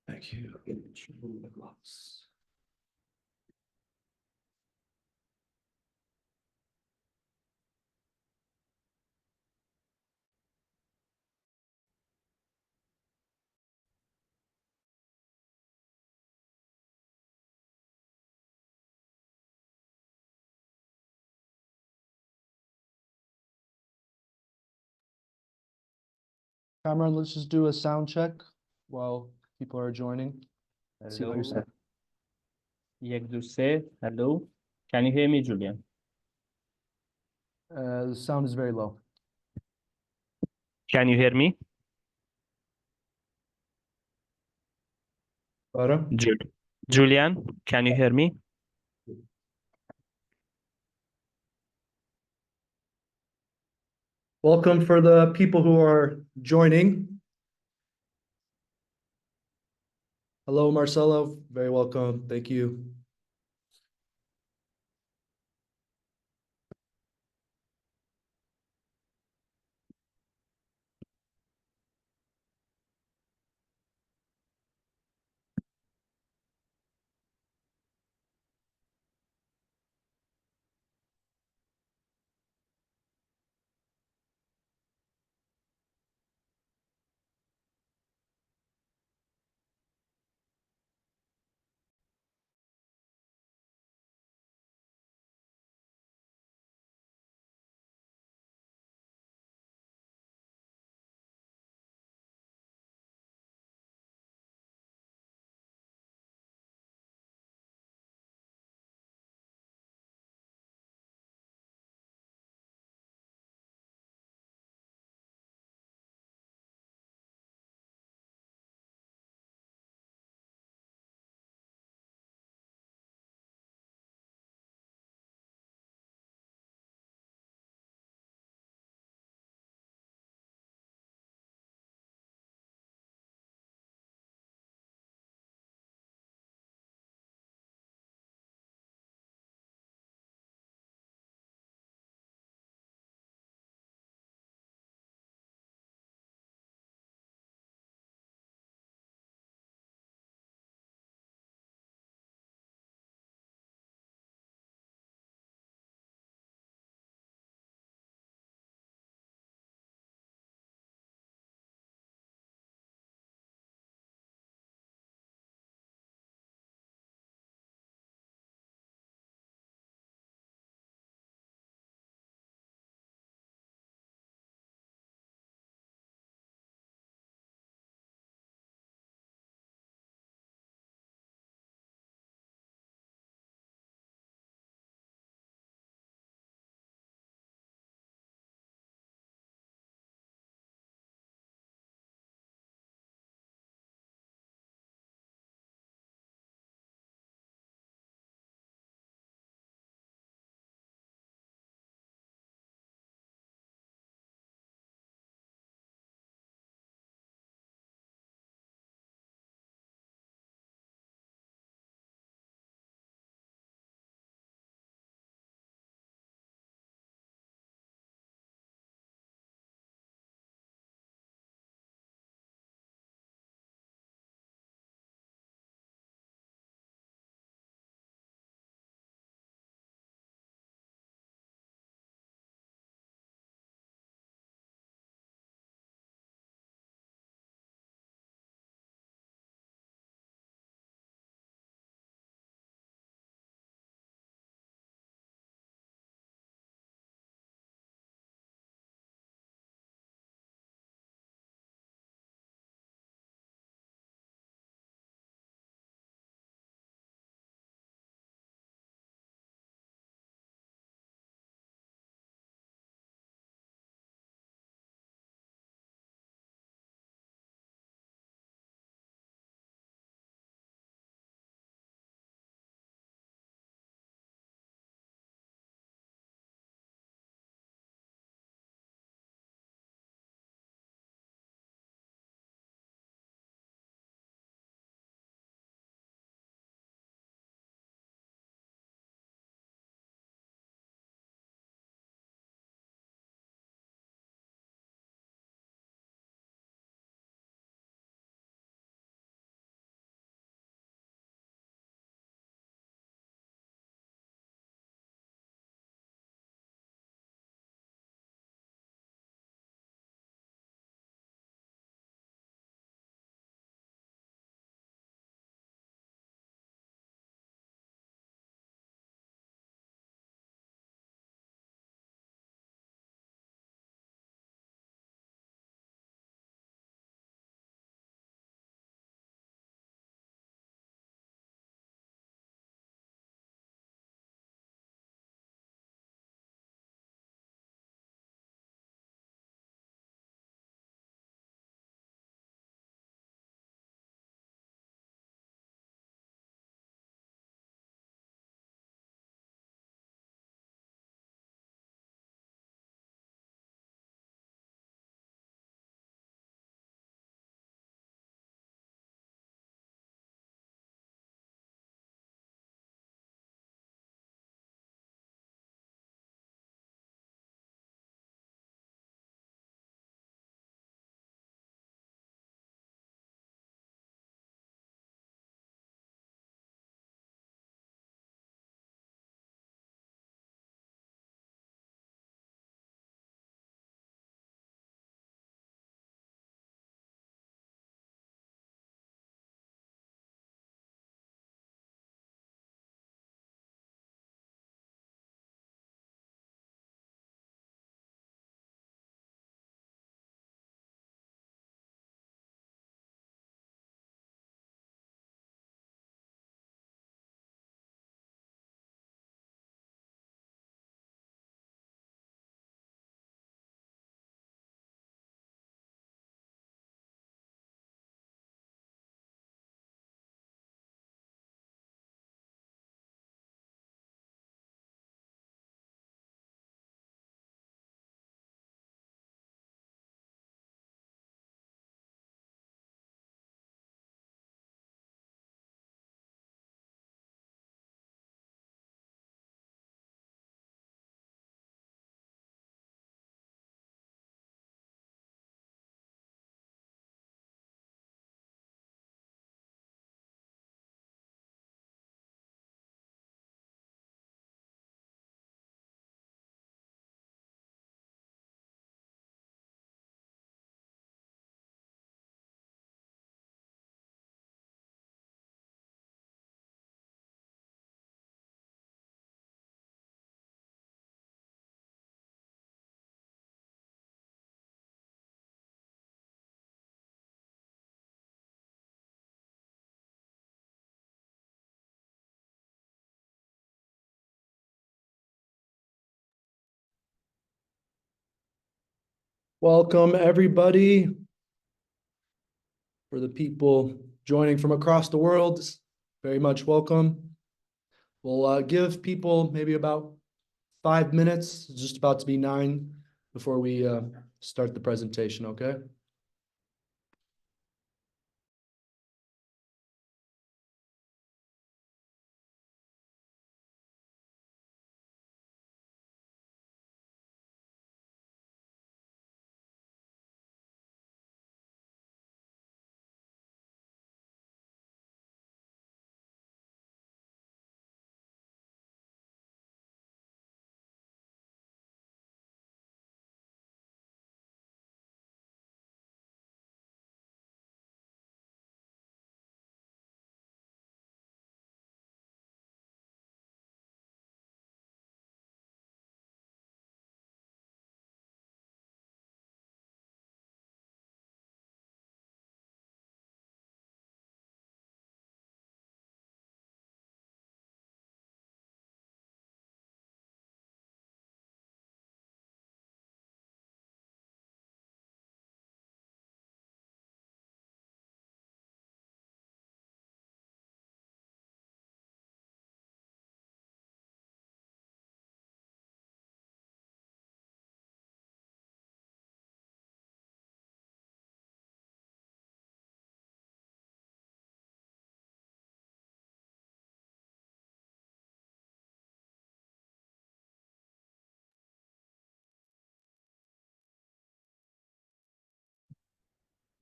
Thank you. Cameron, let's just do a sound check while people are joining. See what you're saying. Yek do se. Hello. Can you hear me, Julian? The sound is very low. Can you hear me? Better? Julian, can you hear me? Welcome for the people who are joining. Hello, Marcelo. Very welcome. Thank you. Welcome, everybody. For the people joining from across the world, very much welcome. We'll give people maybe about 5 minutes, it's just about to be 9 before we start the presentation, okay?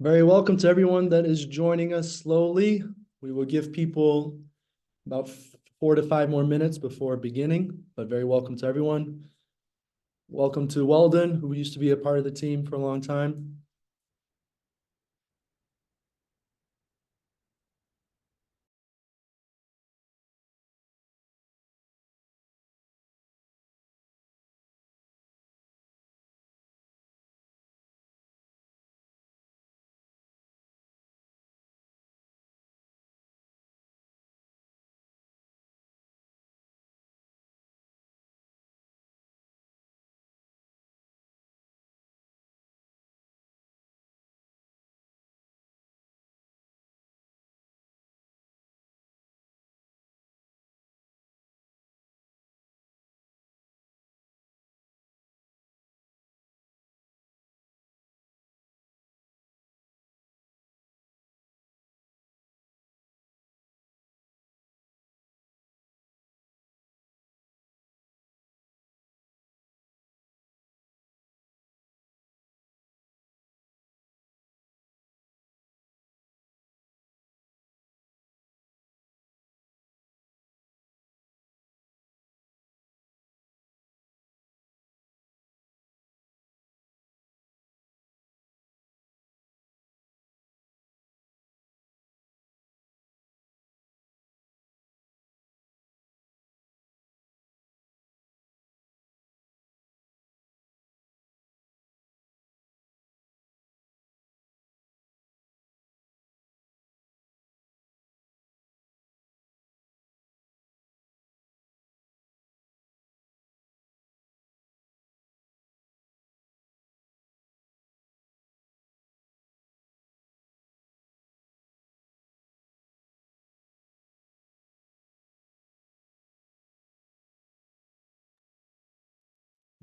Very welcome to everyone that is joining us slowly. We will give people about 4 to 5 more minutes before beginning, but very welcome to everyone. Welcome to Weldon, who used to be a part of the team for a long time.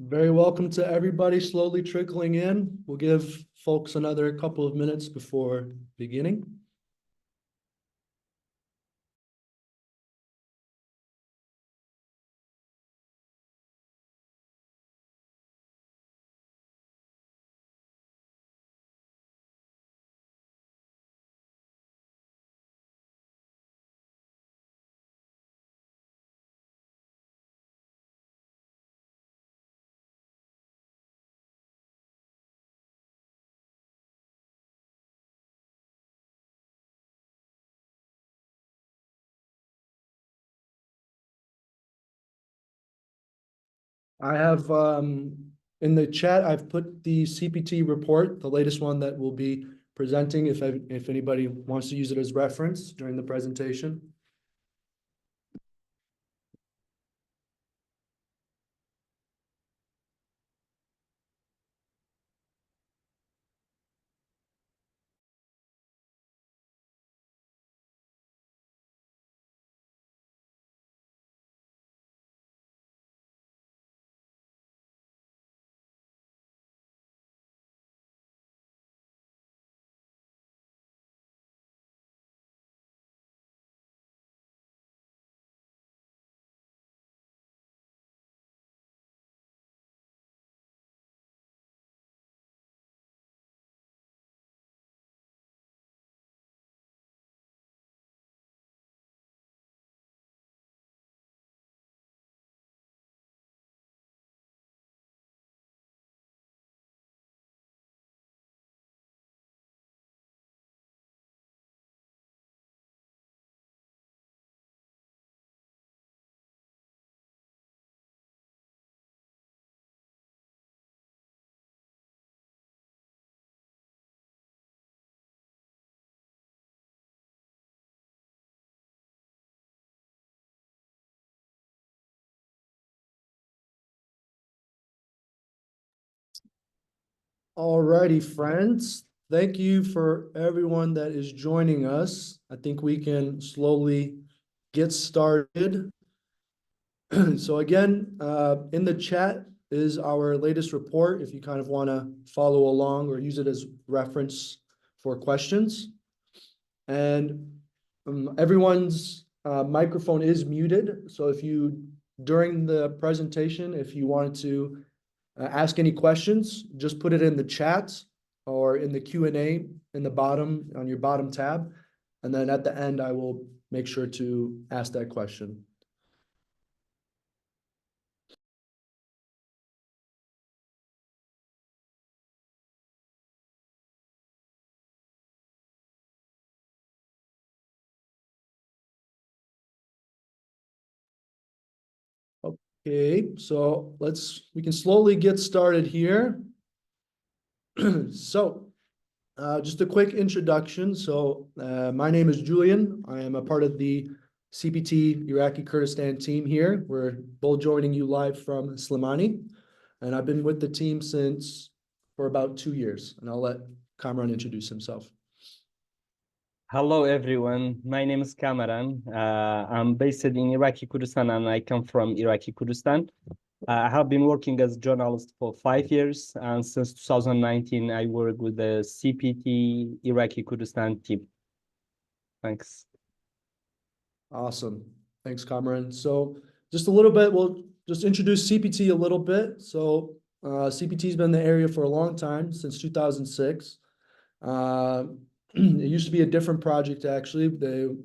Very welcome to everybody slowly trickling in. We'll give folks another couple of minutes before beginning. I have in the chat, I've put the CPT report, the latest one that we'll be presenting if anybody wants to use it as reference during the presentation. Alrighty, friends. Thank you for everyone that is joining us. I think we can slowly get started. So again, in the chat is our latest report if you kind of want to follow along or use it as reference for questions. And everyone's microphone is muted. So if you, during the presentation, if you wanted to ask any questions, just put it in the chat or in the Q&A in the bottom, on your bottom tab. And then at the end, I will make sure to ask that question. Okay, so we can slowly get started here. So, just a quick introduction. So, my name is Julian. I am a part of the CPT Iraqi Kurdistan team here. We're both joining you live from Slimani. And I've been with the team for about 2 years. And I'll let Kamran introduce himself. Hello, everyone. My name is Kamaran. I'm based in Iraqi Kurdistan and I come from Iraqi Kurdistan. I have been working as a journalist for 5 years, and since 2019, I work with the CPT Iraqi Kurdistan team. Thanks. Awesome. Thanks, Kamran. So just a little bit, we'll just introduce CPT a little bit. So CPT's been in the area for a long time, since 2006. It used to be a different project, actually. The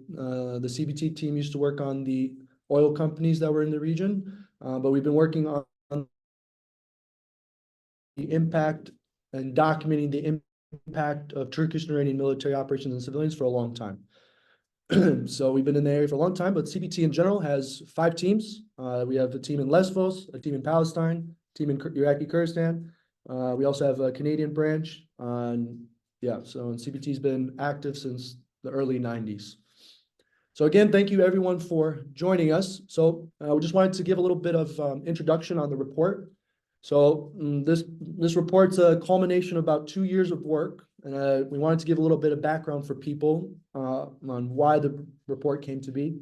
CPT team used to work on the oil companies that were in the region, but we've been working on the impact and documenting the impact of Turkish and Iranian military operations and civilians for a long time. So we've been in the area for a long time, but CPT in general has 5 teams. We have a team in Lesvos, a team in Palestine, a team in Iraqi Kurdistan. We also have a Canadian branch. Yeah, so CPT's been active since the early 90s. So again, thank you everyone for joining us. So we just wanted to give a little bit of introduction on the report. So this report's a culmination of about 2 years of work. And we wanted to give a little bit of background for people on why the report came to be.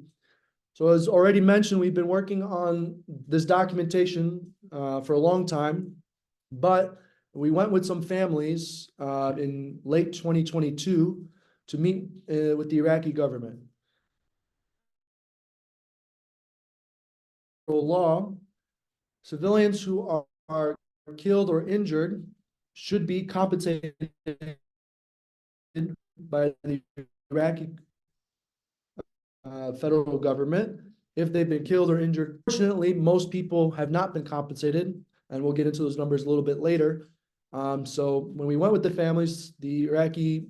So as already mentioned, we've been working on this documentation for a long time, but we went with some families in late 2022 to meet with the Iraqi government. For law, civilians who are killed or injured should be compensated by the Iraqi federal government if they've been killed or injured. Fortunately, most people have not been compensated, and we'll get into those numbers a little bit later. So when we went with the families, the Iraqi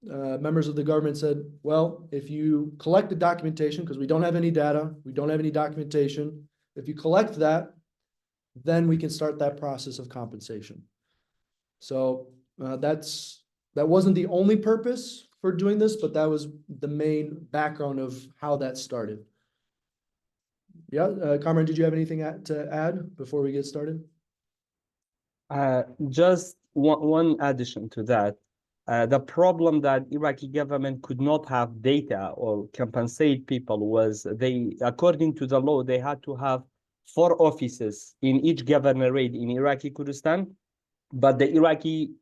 members of the government said, well, if you collect the documentation, because we don't have any data, we don't have any documentation, if you collect that, then we can start that process of compensation. So that wasn't the only purpose for doing this, but that was the main background of how that started. Yeah, Kamran, did you have anything to add before we get started? Just one addition to that. The problem that Iraqi government could not have data or compensate people was according to the law, they had to have 4 offices in each governorate in Iraqi Kurdistan, but the Iraqi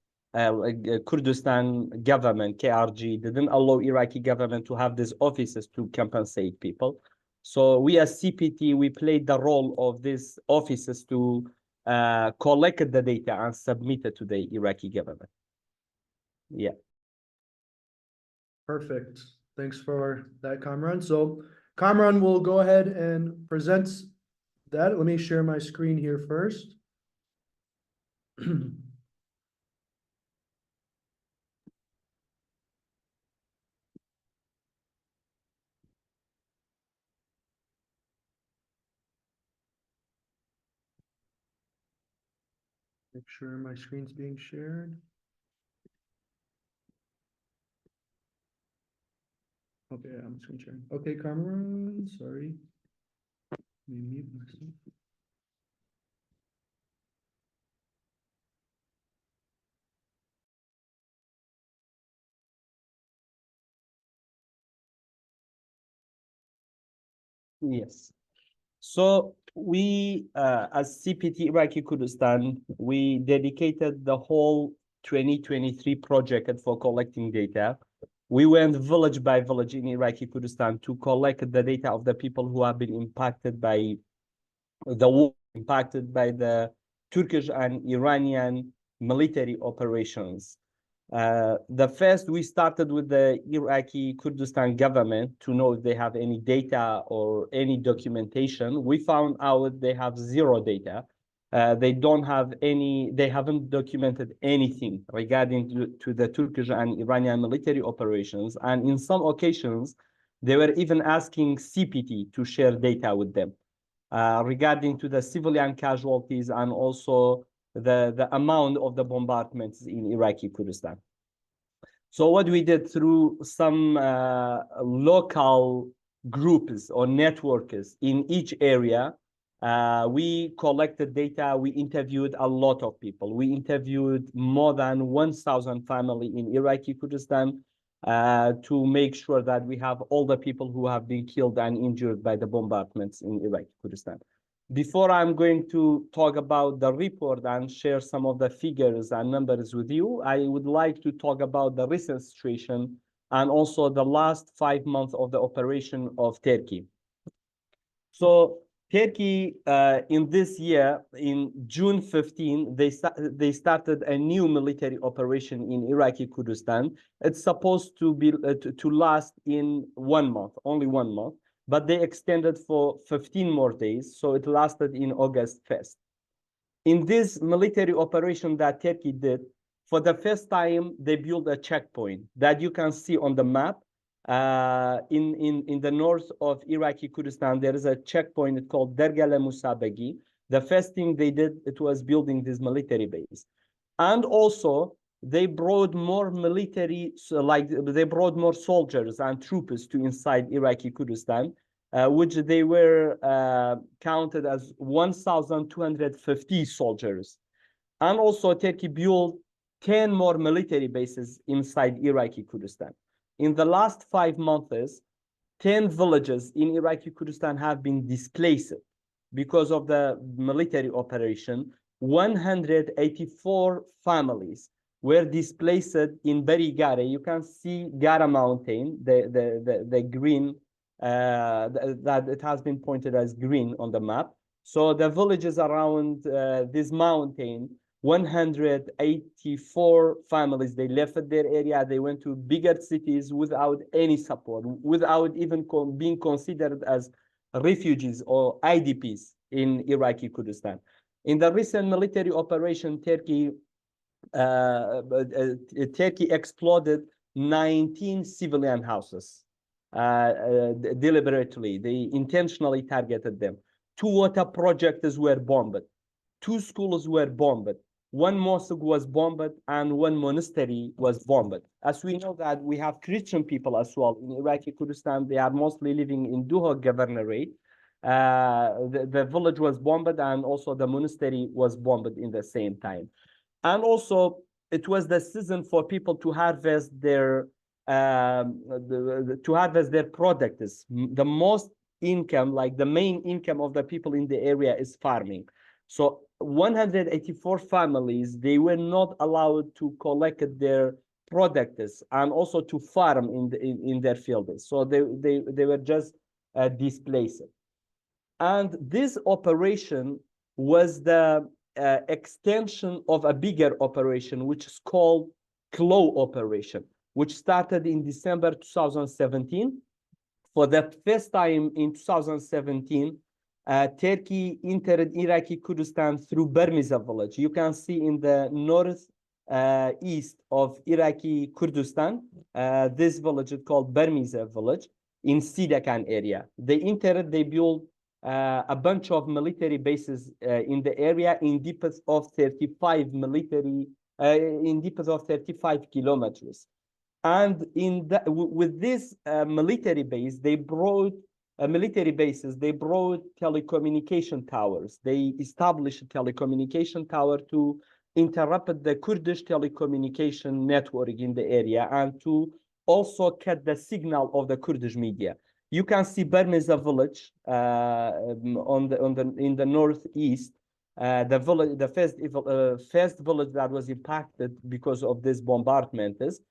Kurdistan government, KRG, didn't allow Iraqi government to have these offices to compensate people. So we as CPT, we played the role of these offices to collect the data and submit it to the Iraqi government. Yeah. Perfect. Thanks for that, Kamran. So Kamran will go ahead and present that. Let me share my screen here first. Make sure my screen's being shared. Okay, I'm screen sharing. Okay, Kamran, sorry. Let me mute myself. Yes. So we, as CPT Iraqi Kurdistan, we dedicated the whole 2023 project for collecting data. We went village by village in Iraqi Kurdistan to collect the data of the people who have been impacted by the war, impacted by the Turkish and Iranian military operations. The first, we started with the Iraqi Kurdistan government to know if they have any data or any documentation. We found out they have zero data. They don't have any, they haven't documented anything regarding to the Turkish and Iranian military operations. And in some occasions, they were even asking CPT to share data with them regarding to the civilian casualties and also the amount of the bombardments in Iraqi Kurdistan. So what we did through some local groups or networks in each area, we collected data, we interviewed a lot of people. We interviewed more than 1,000 families in Iraqi Kurdistan to make sure that we have all the people who have been killed and injured by the bombardments in Iraqi Kurdistan. Before I'm going to talk about the report and share some of the figures and numbers with you, I would like to talk about the recent situation and also the last 5 months of the operation of Turkey. So Turkey, in this year, in June 15, they started a new military operation in Iraqi Kurdistan. It's supposed to be to last in 1 month, only 1 month, but they extended for 15 more days, so it lasted in August 1st. In this military operation that Turkey did, for the first time, they built a checkpoint that you can see on the map. In the north of Iraqi Kurdistan, there is a checkpoint called Dergale Musabagi. The first thing they did, it was building this military base. And also, they brought more military, so like they brought more soldiers and troops to inside Iraqi Kurdistan, which they were counted as 1,250 soldiers. And also Turkey built 10 more military bases inside Iraqi Kurdistan. In the last 5 months, 10 villages in Iraqi Kurdistan have been displaced because of the military operation. 184 families were displaced in Beri Gare. You can see Gara Mountain, the green, that it has been pointed as green on the map. So the villages around this mountain, 184 families, they left their area, they went to bigger cities without any support, without even being considered as refugees or IDPs in Iraqi Kurdistan. In the recent military operation, Turkey exploded 19 civilian houses deliberately. They intentionally targeted them. 2 water projects were bombed. 2 schools were bombed. 1 mosque was bombed and 1 monastery was bombed. As we know that we have Christian people as well in Iraqi Kurdistan. They are mostly living in Duhok Governorate. The village was bombed and also the monastery was bombed in the same time. And also it was the season for people to harvest their products. The most income, like the main income of the people in the area is farming. So 184 families, they were not allowed to collect their products and also to farm in their fields. So they were just displaced. And this operation was the extension of a bigger operation, which is called CLOW operation, which started in December 2017. For the first time in 2017, Turkey entered Iraqi Kurdistan through Bermiza village. You can see in the north east of Iraqi Kurdistan, this village is called Bermiza village in Sidakan area. They entered, they built a bunch of military bases in the area in depth of 35 kilometers. And with this military base, they brought telecommunication towers. They established a telecommunication tower to interrupt the Kurdish telecommunication network in the area and to also cut the signal of the Kurdish media. You can see Bermeza village in the northeast. The village, the first village that was impacted because of this bombardment is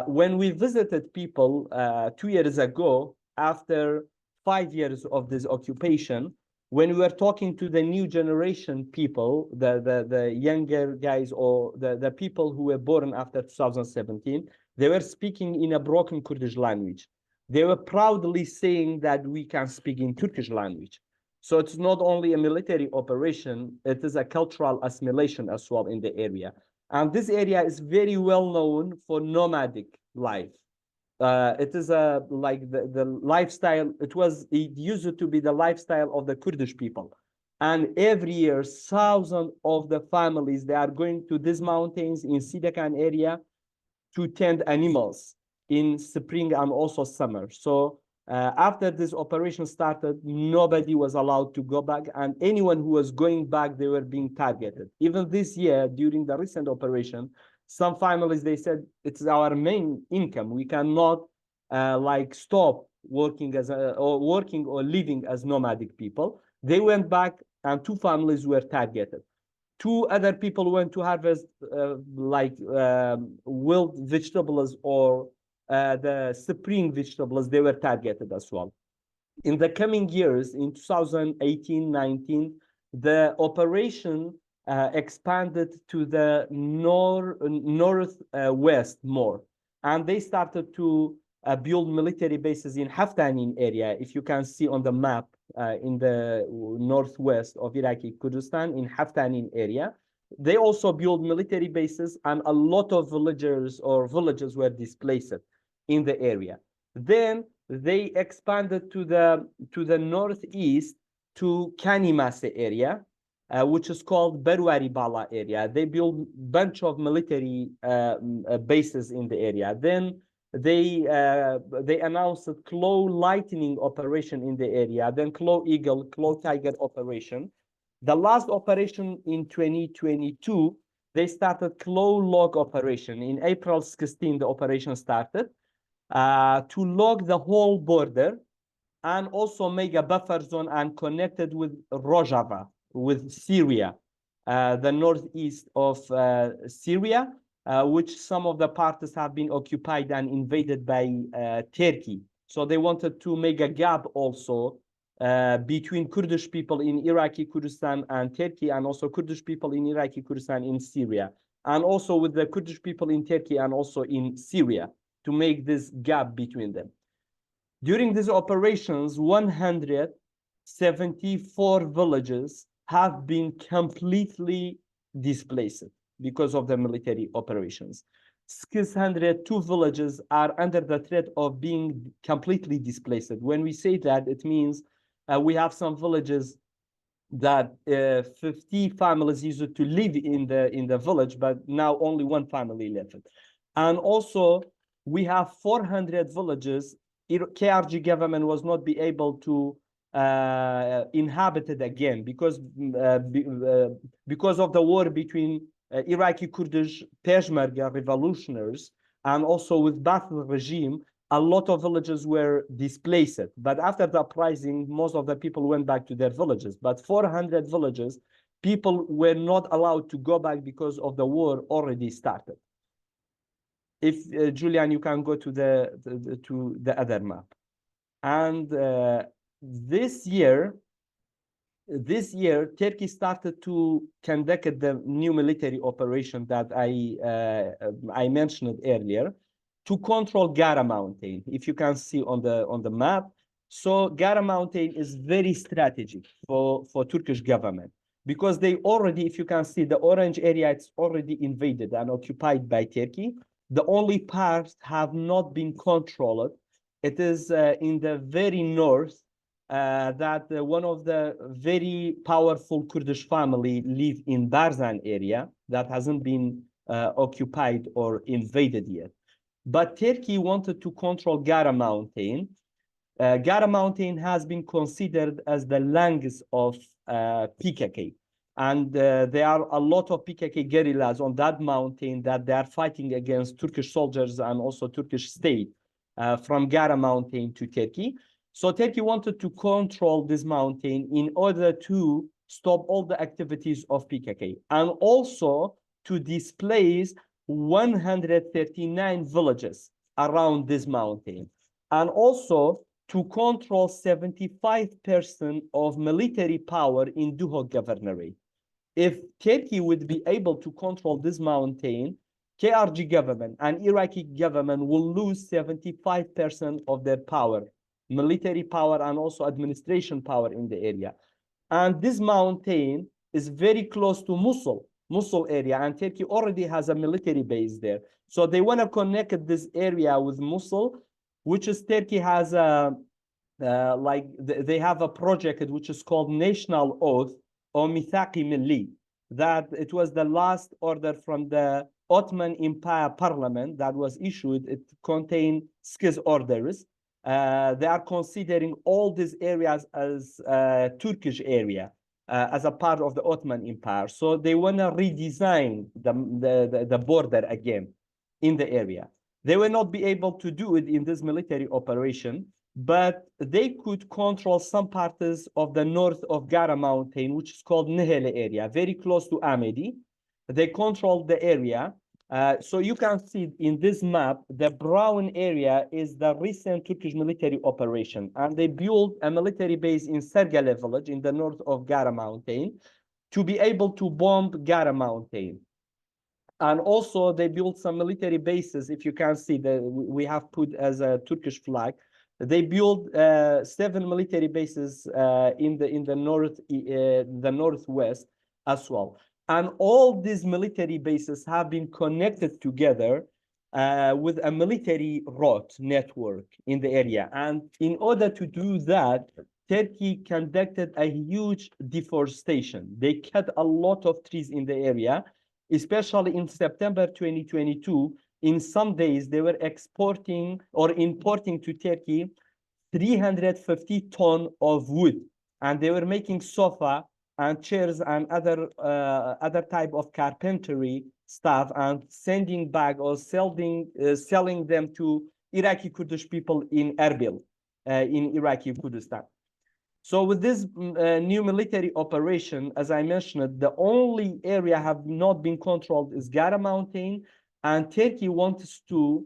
when we visited people 2 years ago, after 5 years of this occupation, when we were talking to the new generation people, the younger guys or the people who were born after 2017, they were speaking in a broken Kurdish language. They were proudly saying that we can speak in Turkish language. So it's not only a military operation, it is a cultural assimilation as well in the area. And this area is very well known for nomadic life. It is like the lifestyle, it used to be the lifestyle of the Kurdish people. And every year, thousands of the families, they are going to these mountains in Sidekan area to tend animals in spring and also summer. So after this operation started, nobody was allowed to go back, and anyone who was going back, they were being targeted. Even this year, during the recent operation, some families, they said, it's our main income. We cannot like stop working or living as nomadic people. They went back, and 2 families were targeted. 2 other people went to harvest wild vegetables or the spring vegetables. They were targeted as well. In the coming years, in 2018-19, the operation expanded to the northwest more, and they started to build military bases in Haftanin area. If you can see on the map, in the northwest of Iraqi Kurdistan, in Haftanin area, they also built military bases, and a lot of villages were displaced in the area. Then they expanded to the northeast to Kanimase area, which is called Berwari Bala area. They built a bunch of military bases in the area. Then they announced a Claw Lightning operation in the area, then Claw Eagle, Claw Tiger operation. The last operation in 2022, they started Claw Log operation. In April 16, the operation started to log the whole border and also make a buffer zone and connected with Rojava, with Syria, the northeast of Syria, which some of the parts have been occupied and invaded by Turkey. So they wanted to make a gap also between Kurdish people in Iraqi Kurdistan and Turkey, and also Kurdish people in Iraqi Kurdistan in Syria, and also with the Kurdish people in Turkey and also in Syria, to make this gap between them. During these operations, 174 villages have been completely displaced because of the military operations. 602 villages are under the threat of being completely displaced. When we say that, it means we have some villages that 50 families used to live in the village, but now only 1 family left. And also, we have 400 villages. KRG government was not be able to inhabit it again because of the war between Iraqi Kurdish Peshmerga revolutionaries and also with Ba'ath regime. A lot of villages were displaced, but after the uprising, most of the people went back to their villages. But 400 villages, people were not allowed to go back because of the war already started. If Julian, you can go to the other map. And this year, Turkey started to conduct the new military operation that I mentioned earlier, to control Gara Mountain, if you can see on the map. So Gara Mountain is very strategic for Turkish government, because they already, if you can see the orange area, it's already invaded and occupied by Turkey. The only parts have not been controlled. It is in the very north that one of the very powerful Kurdish family live in Barzan area that hasn't been occupied or invaded yet. But Turkey wanted to control Gara Mountain. Gara Mountain has been considered as the lungs of PKK. And there are a lot of PKK guerrillas on that mountain that they are fighting against Turkish soldiers and also Turkish state from Gara Mountain to Turkey. So Turkey wanted to control this mountain in order to stop all the activities of PKK and also to displace 139 villages around this mountain, and also to control 75% of military power in Duhok Governorate. If Turkey would be able to control this mountain, KRG government and Iraqi government will lose 75% of their power, military power and also administration power in the area. And this mountain is very close to Mosul area, and Turkey already has a military base there. So they want to connect this area with Mosul, which is Turkey has a, they have a project which is called National Oath or Mithaqi Milli, that it was the last order from the Ottoman Empire Parliament that was issued. It contained 6 orders. They are considering all these areas as Turkish area, as a part of the Ottoman Empire. So they want to redesign the border again in the area. They will not be able to do it in this military operation, but they could control some parts of the north of Gara Mountain, which is called Nehele area, very close to Amedi. They control the area. So you can see in this map, the brown area is the recent Turkish military operation. And they built a military base in Sergele village in the north of Gara Mountain to be able to bomb Gara Mountain. And also they built some military bases. If you can see that we have put as a Turkish flag. They built 7 military bases in the northwest as well. And all these military bases have been connected together with a military road network in the area. And in order to do that, Turkey conducted a huge deforestation. They cut a lot of trees in the area, especially in September 2022. In some days, they were exporting or importing to Turkey 350 tons of wood, and they were making sofa and chairs and other type of carpentry stuff and sending back or selling them to Iraqi Kurdish people in Erbil, in Iraqi Kurdistan. So with this new military operation, as I mentioned, the only area have not been controlled is Gara Mountain, and Turkey wants to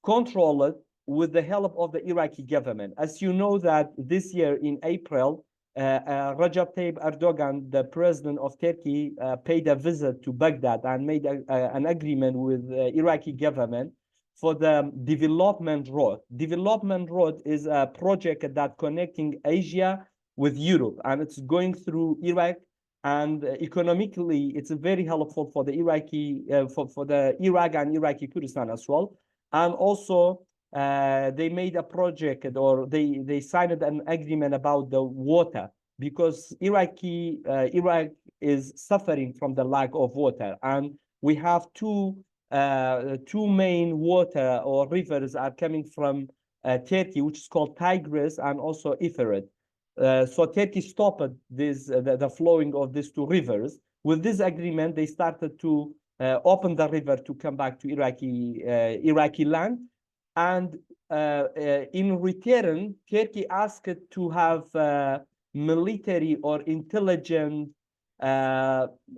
control it with the help of the Iraqi government. As you know that this year in April, Recep Tayyip Erdogan, the president of Turkey, paid a visit to Baghdad and made an agreement with the Iraqi government for the development road. Development road is a project that connecting Asia with Europe, and it's going through Iraq, and economically it's very helpful for the Iraqi for the Iraq and Iraqi Kurdistan as well. And also they made a project, or they signed an agreement about the water, because Iraq is suffering from the lack of water, and we have two main water or rivers are coming from Turkey, which is called Tigris and also Euphrates. So Turkey stopped the flowing of these 2 rivers. With this agreement, they started to open the river to come back to Iraqi land. And in return, Turkey asked to have military or intelligent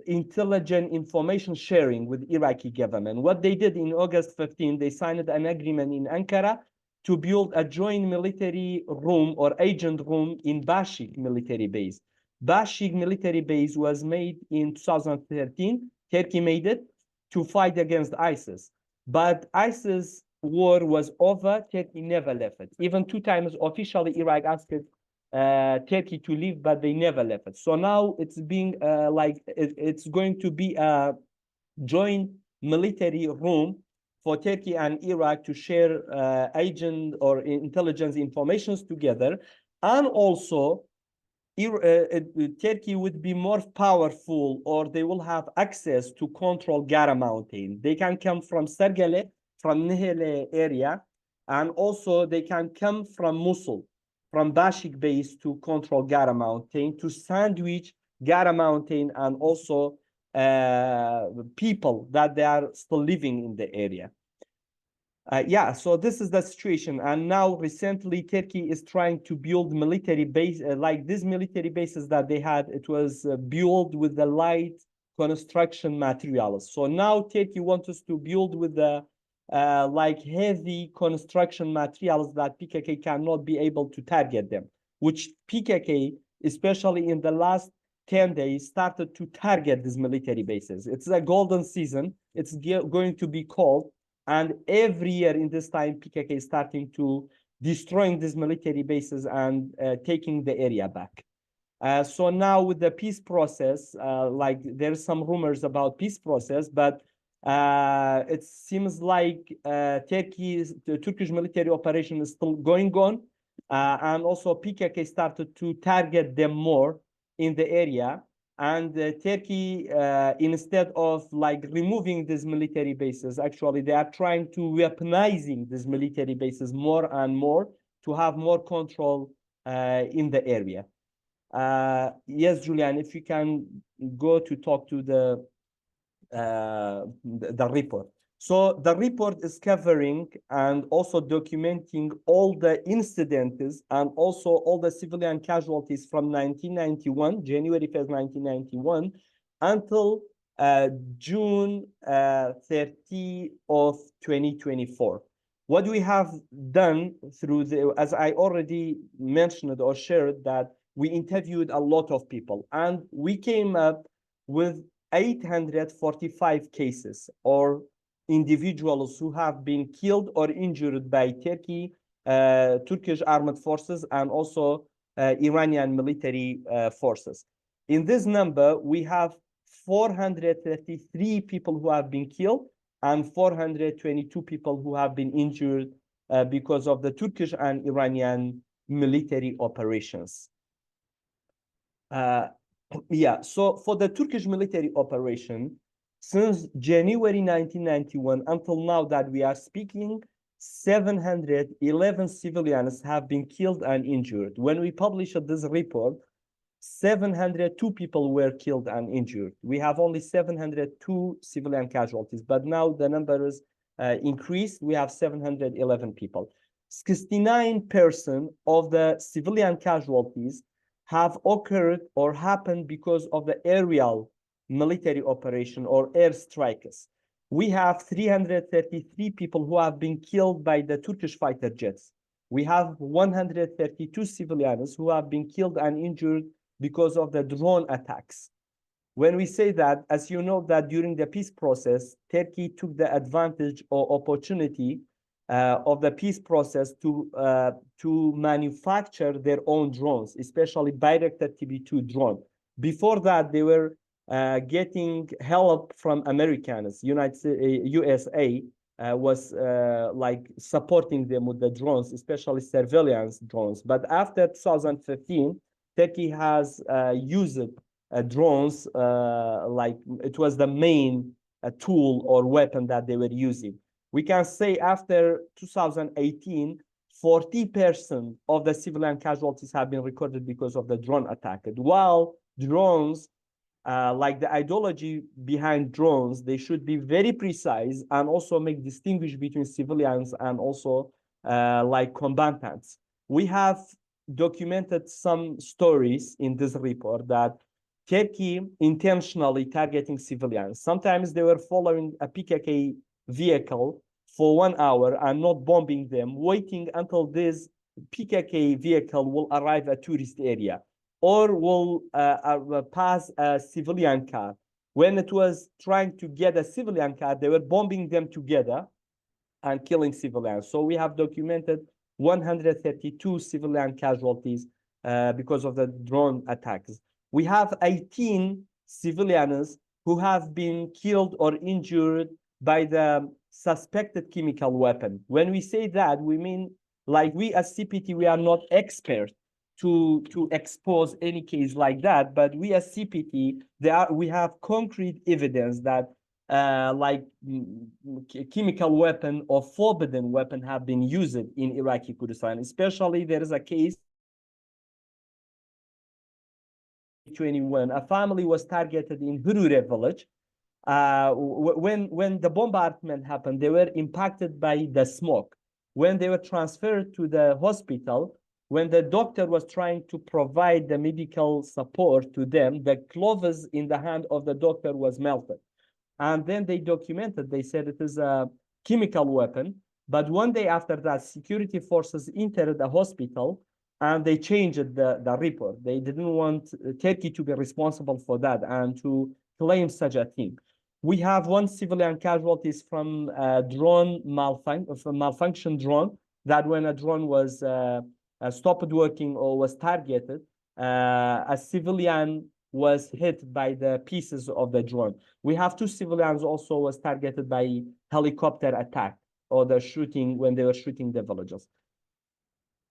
information sharing with Iraqi government. What they did in August 15, they signed an agreement in Ankara to build a joint military room or agent room in Bashik military base. Bashik military base was made in 2013. Turkey made it to fight against ISIS. But ISIS war was over. Turkey never left it. Even 2 times officially Iraq asked Turkey to leave, but they never left it. So now it's being it's going to be a joint military room for Turkey and Iraq to share agent or intelligence informations together. And also Turkey would be more powerful, or they will have access to control Gara Mountain. They can come from Sergele, from Nehele area, and also they can come from Mosul, from Bashik base to control Gara Mountain, to sandwich Gara Mountain and also people that they are still living in the area. Yeah, so this is the situation. And now recently, Turkey is trying to build military base, like these military bases that they had, it was built with the light construction materials. So now Turkey wants us to build with the like heavy construction materials that PKK cannot be able to target them, which PKK, especially in the last 10 days, started to target these military bases. It's a golden season. It's going to be cold. And every year in this time, PKK is starting to destroying these military bases and taking the area back. So now with the peace process, like there's some rumors about peace process, but it seems like the Turkish military operation is still going on. And also PKK started to target them more in the area. And Turkey, instead of like removing these military bases, actually they are trying to weaponizing these military bases more and more to have more control in the area. Yes, Julian, if you can go to talk to the report. So the report is covering and also documenting all the incidents and also all the civilian casualties from 1991, January 1st, 1991, until June 30 of 2024. What we have done through the, as I already mentioned or shared, that we interviewed a lot of people and we came up with 845 cases or individuals who have been killed or injured by Turkish armed forces and also Iranian military forces. In this number, we have 433 people who have been killed and 422 people who have been injured because of the Turkish and Iranian military operations. Yeah, so for the Turkish military operation, since January 1991 until now that we are speaking, 711 civilians have been killed and injured. When we published this report, 702 people were killed and injured. We have only 702 civilian casualties, but now the number is increased. We have 711 people. 69% of the civilian casualties have occurred or happened because of the aerial military operation or airstrikes. We have 333 people who have been killed by the Turkish fighter jets. We have 132 civilians who have been killed and injured because of the drone attacks. When we say that, as you know, that during the peace process, Turkey took the advantage or opportunity of the peace process to manufacture their own drones, especially Bayraktar TB2 drone. Before that, they were getting help from Americans. USA was like supporting them with the drones, especially surveillance drones. But after 2015, Turkey has used drones like it was the main tool or weapon that they were using. We can say after 2018, 40% of the civilian casualties have been recorded because of the drone attack. While drones, like the ideology behind drones, they should be very precise and also make distinguish between civilians and also like combatants. We have documented some stories in this report that Turkey intentionally targeting civilians. Sometimes they were following a PKK vehicle for 1 hour and not bombing them, waiting until this PKK vehicle will arrive at tourist area or will pass a civilian car. When it was trying to get a civilian car, they were bombing them together and killing civilians. So we have documented 132 civilian casualties because of the drone attacks. We have 18 civilians who have been killed or injured by the suspected chemical weapon. When we say that, we mean like we as CPT, we are not experts to expose any case like that, but we as CPT, we have concrete evidence that like chemical weapon or forbidden weapon have been used in Iraqi Kurdistan. Especially there is a case 21, a family was targeted in Hurure village When the bombardment happened, they were impacted by the smoke. When they were transferred to the hospital, when the doctor was trying to provide the medical support to them, the gloves in the hand of the doctor was melted. And then they documented, they said it is a chemical weapon. But one day after that, security forces entered the hospital and they changed the report. They didn't want Turkey to be responsible for that and to claim such a thing. We have one civilian casualties from a drone malfunction drone, that when a drone was stopped working or was targeted, a civilian was hit by the pieces of the drone. We have two civilians also was targeted by helicopter attack or the shooting when they were shooting the villagers.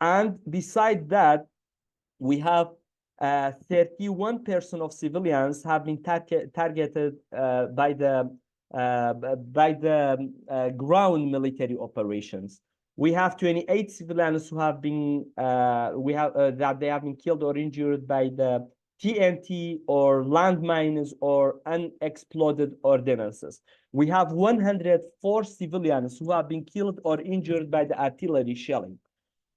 And beside that, we have 31% of civilians have been targeted by the ground military operations. We have 28 civilians who have been that they have been killed or injured by the TNT or landmines or unexploded ordnances. We have 104 civilians who have been killed or injured by the artillery shelling.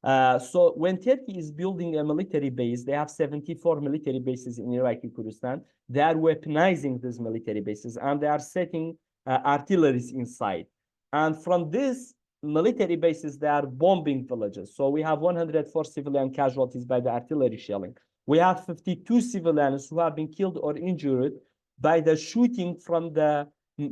So when Turkey is building a military base, they have 74 military bases in Iraqi Kurdistan. They are weaponizing these military bases and they are setting artilleries inside. And from these military bases, they are bombing villages. So we have 104 civilian casualties by the artillery shelling. We have 52 civilians who have been killed or injured by the shooting from the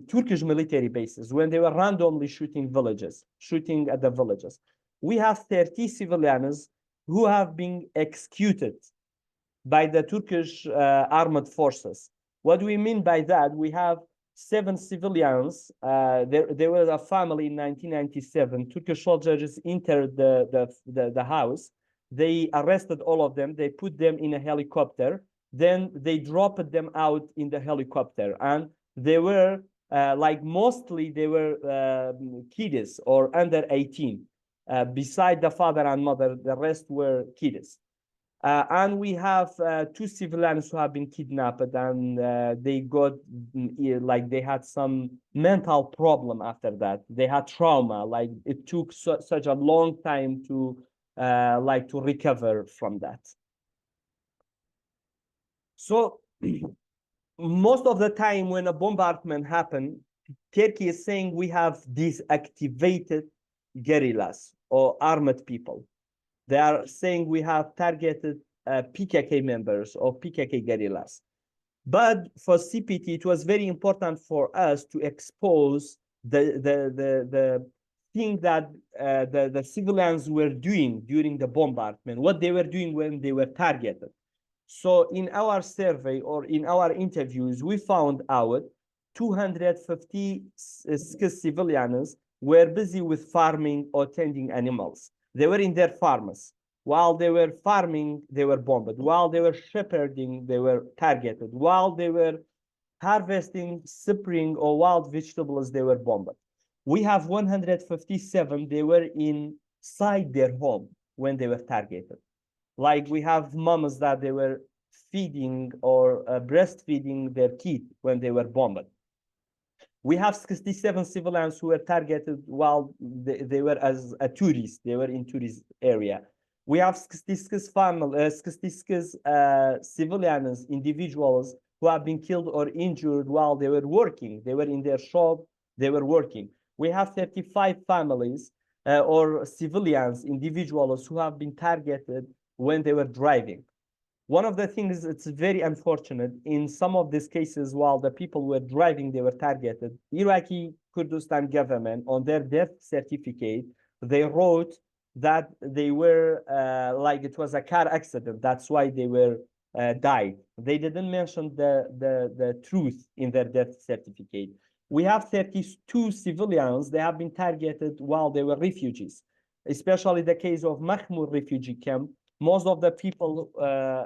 Turkish military bases when they were randomly shooting at the villages. We have 30 civilians who have been executed by the Turkish armed forces. What do we mean by that? We have 7 civilians. There was a family in 1997. Turkish soldiers entered the house. They arrested all of them. They put them in a helicopter. Then they dropped them out in the helicopter. And they were mostly they were kids or under 18. Beside the father and mother, the rest were kids. And we have 2 civilians who have been kidnapped and they got, they had some mental problem after that. They had trauma, like it took such a long time to recover from that. So most of the time when a bombardment happened, Turkey is saying we have deactivated guerrillas or armed people. They are saying we have targeted PKK members or PKK guerrillas. But for CPT, it was very important for us to expose the thing that the civilians were doing during the bombardment, what they were doing when they were targeted. So in our survey or in our interviews, we found out 256 civilians were busy with farming or tending animals. They were in their farms. While they were farming, they were bombed. While they were shepherding, they were targeted. While they were harvesting spring or wild vegetables, they were bombed. We have 157, they were inside their home when they were targeted. Like we have moms that they were feeding or breastfeeding their kid when they were bombed. We have 67 civilians who were targeted while they were as a tourist. They were in tourist area. We have 66 civilians, individuals who have been killed or injured while they were working. They were in their shop, they were working. We have 35 families or civilians, individuals who have been targeted when they were driving. One of the things, it's very unfortunate, in some of these cases, while the people were driving, they were targeted. Iraqi Kurdistan government, on their death certificate, they wrote that they were, it was a car accident. That's why they were died. They didn't mention the truth in their death certificate. We have 32 civilians. They have been targeted while they were refugees, especially the case of Mahmoud refugee camp. Most of the people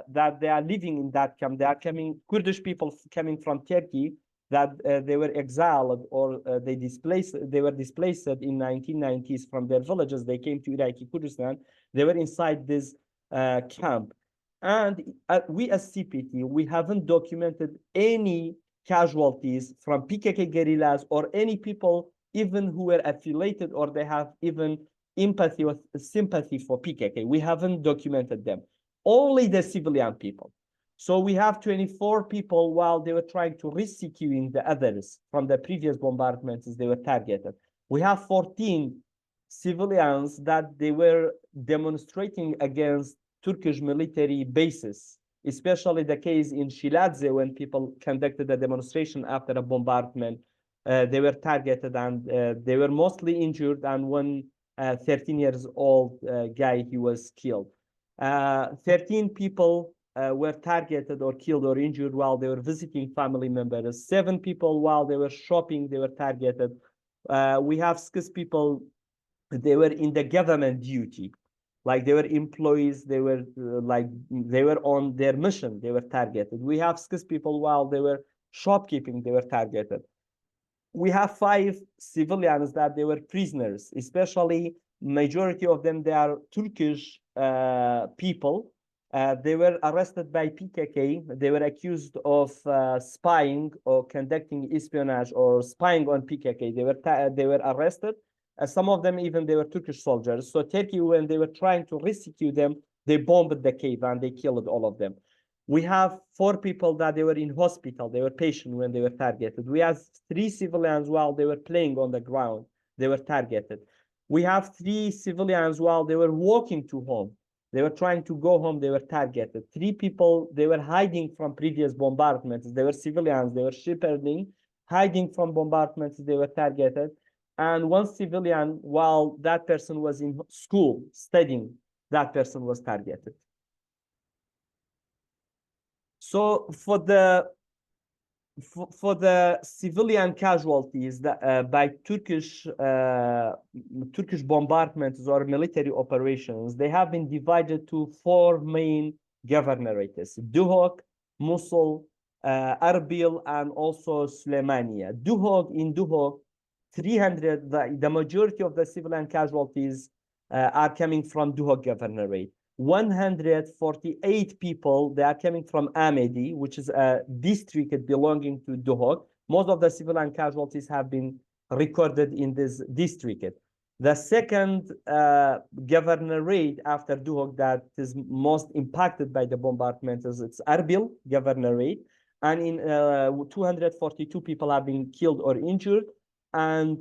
that they are living in that camp, they are Kurdish people coming from Turkey, that they were exiled or they were displaced in 1990s from their villages. They came to Iraqi Kurdistan. They were inside this camp. And we as CPT, we haven't documented any casualties from PKK guerrillas or any people even who were affiliated or they have even empathy or sympathy for PKK. We haven't documented them. Only the civilian people. So we have 24 people while they were trying to rescuing the others from the previous bombardments, they were targeted. We have 14 civilians that they were demonstrating against Turkish military bases, especially the case in Shiladze when people conducted a demonstration after a bombardment. They were targeted and they were mostly injured, and one 13 years old guy, he was killed. 13 people were targeted or killed or injured while they were visiting family members. 7 people while they were shopping, they were targeted. We have 6 people, they were in the government duty. Like they were employees, they were they were on their mission, they were targeted. We have 6 people while they were shopkeeping, they were targeted. We have 5 civilians that they were prisoners, especially majority of them, they are Turkish people. They were arrested by PKK. They were accused of spying or conducting espionage or spying on PKK. They were arrested. Some of them even they were Turkish soldiers. So Turkey, when they were trying to rescue them, they bombed the cave and they killed all of them. We have 4 people that they were in hospital. They were patient when they were targeted. We have 3 civilians while they were playing on the ground. They were targeted. We have 3 civilians while they were walking to home. They were trying to go home. They were targeted. 3 people, they were hiding from previous bombardments. They were civilians. They were shepherding, hiding from bombardments. They were targeted. And 1 civilian, while that person was in school studying, that person was targeted. So for the civilian casualties that, by Turkish bombardments or military operations, they have been divided to 4 main governorates: Duhok, Mosul, Erbil, and also Süleymaniye. In Duhok, 300, the majority of the civilian casualties are coming from Duhok governorate. 148 people, they are coming from Amedi, which is a district belonging to Duhok. Most of the civilian casualties have been recorded in this district. The second governorate after Duhok that is most impacted by the bombardment is it's Erbil governorate. And in 242 people have been killed or injured, and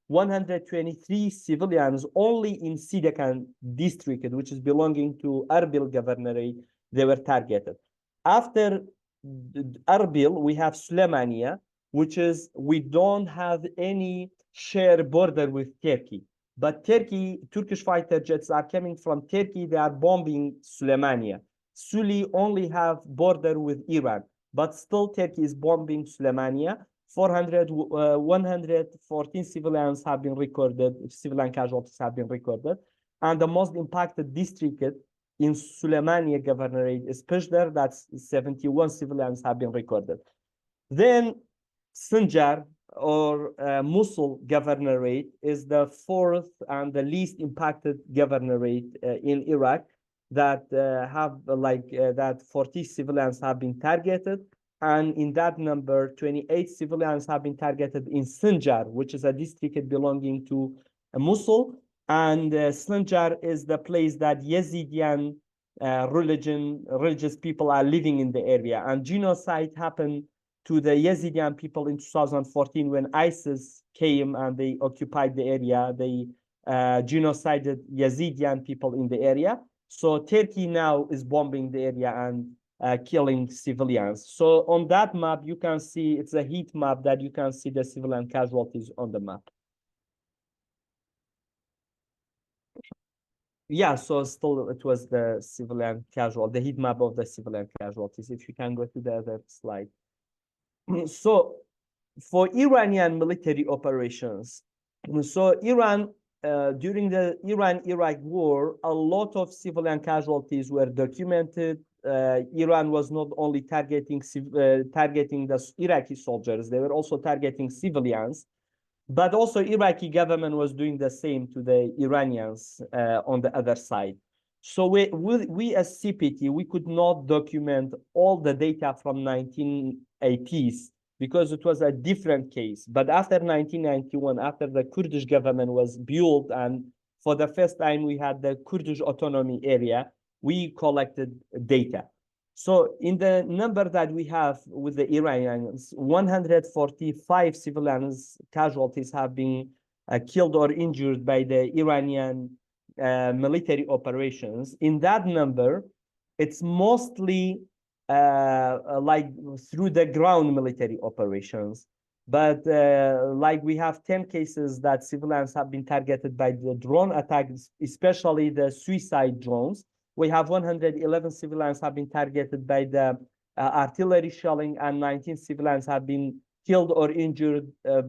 123 civilians only in Sidekan district, which is belonging to Erbil governorate, they were targeted. After Erbil, we have Süleymaniye, which is, we don't have any shared border with Turkey. But Turkish fighter jets are coming from Turkey, they are bombing Süleymaniye. Suli only have border with Iran, but still Turkey is bombing Süleymaniye. 114 civilians have been recorded, civilian casualties have been recorded. And the most impacted district in Süleymaniye governorate is Peshder, that's 71 civilians have been recorded. Then Sinjar or Mosul governorate is the 4th and the least impacted governorate in Iraq that have that 40 civilians have been targeted. And in that number, 28 civilians have been targeted in Sinjar, which is a district belonging to Mosul. And Sinjar is the place that Yazidi religious people are living in the area. And genocide happened to the Yazidi people in 2014 when ISIS came and they occupied the area. They genocided Yazidi people in the area. So Turkey now is bombing the area and killing civilians. So on that map, you can see, it's a heat map that you can see the civilian casualties on the map. Yeah, so still it was the civilian the heat map of the civilian casualties. If you can go to the other slide. So for Iranian military operations, so Iran, during the Iran-Iraq war, a lot of civilian casualties were documented. Iran was not only targeting the Iraqi soldiers, they were also targeting civilians, but also Iraqi government was doing the same to the Iranians on the other side. So we as CPT, we could not document all the data from 1980s because it was a different case. But after 1991, after the Kurdish government was built, and for the first time we had the Kurdish autonomy area, we collected data. So in the number that we have with the Iranians, 145 civilians casualties have been killed or injured by the Iranian military operations. In that number, it's mostly like through the ground military operations. But like we have 10 cases that civilians have been targeted by the drone attacks, especially the suicide drones. We have 111 civilians have been targeted by the artillery shelling, and 19 civilians have been killed or injured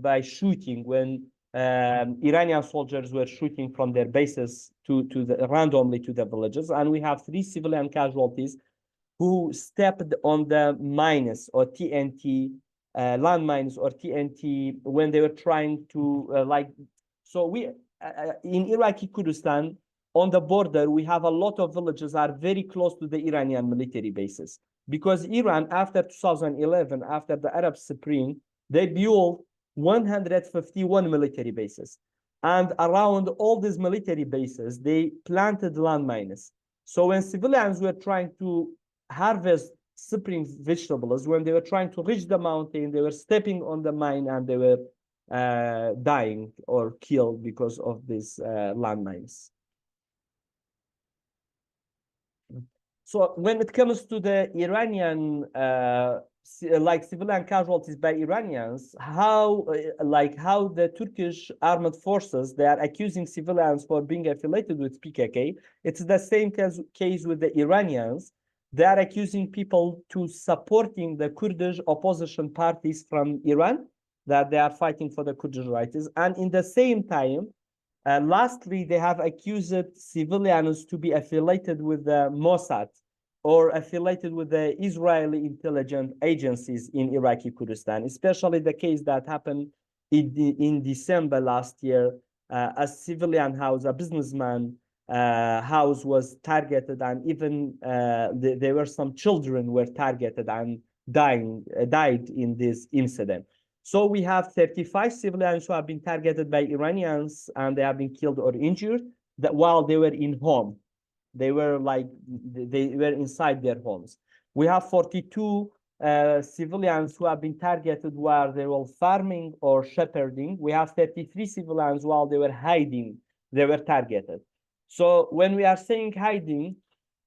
by shooting when Iranian soldiers were shooting from their bases randomly to the villages. And we have 3 civilian casualties who stepped on the mines or TNT, landmines or TNT when they were trying to so we, in Iraqi Kurdistan, on the border, we have a lot of villages are very close to the Iranian military bases. Because Iran, after 2011, after the Arab Spring, they built 151 military bases. And around all these military bases, they planted landmines. So when civilians were trying to harvest spring vegetables, when they were trying to reach the mountain, they were stepping on the mine and they were dying or killed because of these landmines. So when it comes to the Iranian, like civilian casualties by Iranians, how the Turkish armed forces, they are accusing civilians for being affiliated with PKK. It's the same case with the Iranians. They are accusing people to supporting the Kurdish opposition parties from Iran, that they are fighting for the Kurdish rights. And in the same time, lastly, they have accused civilians to be affiliated with the Mossad or affiliated with the Israeli intelligence agencies in Iraqi Kurdistan, especially the case that happened in December last year. A civilian house, a businessman house was targeted, and even there were some children were targeted and died in this incident. So we have 35 civilians who have been targeted by Iranians, and they have been killed or injured while they were in home. They were inside their homes. We have 42 civilians who have been targeted while they were farming or shepherding. We have 33 civilians while they were hiding, they were targeted. So when we are saying hiding,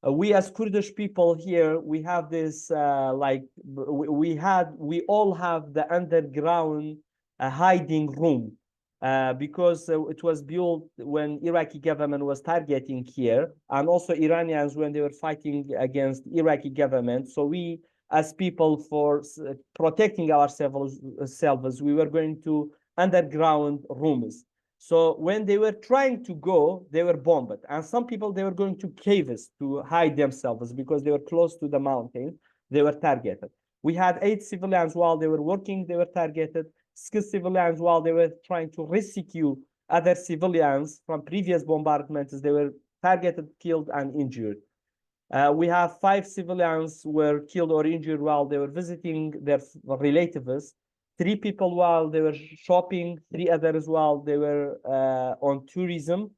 we as Kurdish people here, we have this we all have the underground hiding room because it was built when Iraqi government was targeting here, and also Iranians when they were fighting against Iraqi government. So we as people, for protecting ourselves, we were going to underground rooms. So when they were trying to go, they were bombed. And some people, they were going to caves to hide themselves because they were close to the mountain. They were targeted. We had 8 civilians while they were working, they were targeted. 6 civilians while they were trying to rescue other civilians from previous bombardments. They were targeted, killed, and injured. We have 5 civilians were killed or injured while they were visiting their relatives. 3 people while they were shopping, 3 others while they were on tourism,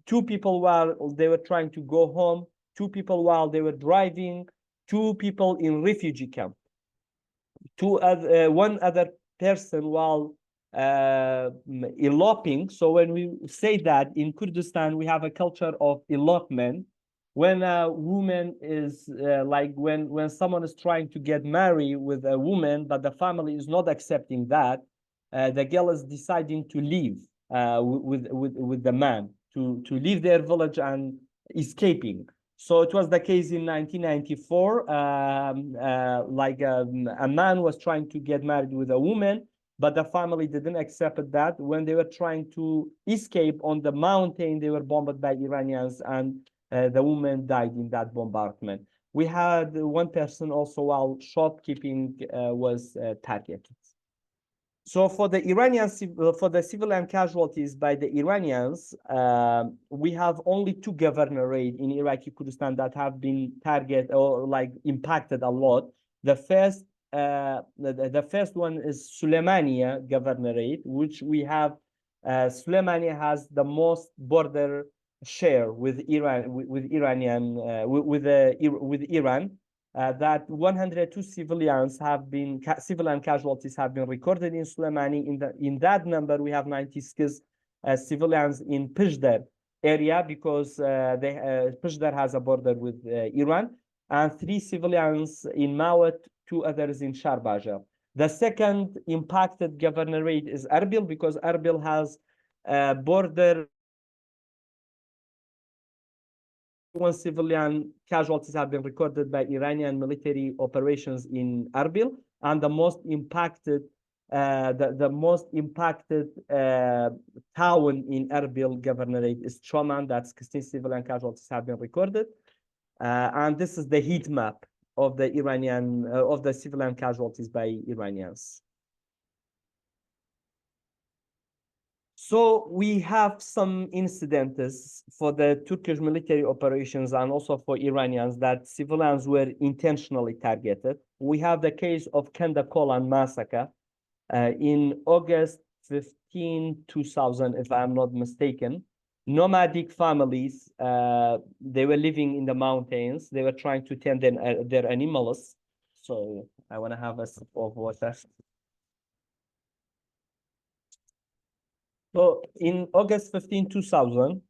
2 people while they were trying to go home, 2 people while they were driving, 2 people in refugee camp, 1 other person while eloping. So when we say that in Kurdistan, we have a culture of elopement. When a woman is when someone is trying to get married with a woman, but the family is not accepting that, the girl is deciding to leave with the man, to leave their village and escaping. So it was the case in 1994. A man was trying to get married with a woman, but the family didn't accept that. When they were trying to escape on the mountain, they were bombed by Iranians, and the woman died in that bombardment. We had 1 person also while shopkeeping was targeted. So for the civilian casualties by the Iranians, we have only 2 governorates in Iraqi Kurdistan that have been targeted or impacted a lot. The first the first one is Suleimania Governorate, which we have. Suleimania has the most border share with Iran, with Iran. That 102 civilian casualties have been recorded in Suleimani. In that number, we have 96 civilians in Peshder area, because Peshder has a border with Iran, and 3 civilians in Mawat, 2 others in Sharbaja. The second impacted governorate is Erbil, because Erbil has a border. 1 civilian casualties have been recorded by Iranian military operations in Erbil, and the most impacted town in Erbil governorate is Choman. That's 16 civilian casualties have been recorded, and this is the heat map of the civilian casualties by Iranians. So we have some incidents for the Turkish military operations and also for Iranians that civilians were intentionally targeted. We have the case of Kendakolan massacre in August 15, 2000, if I'm not mistaken. Nomadic families, they were living in the mountains. They were trying to tend their animals. So I want to have a sip of water. So in August 15, 2000,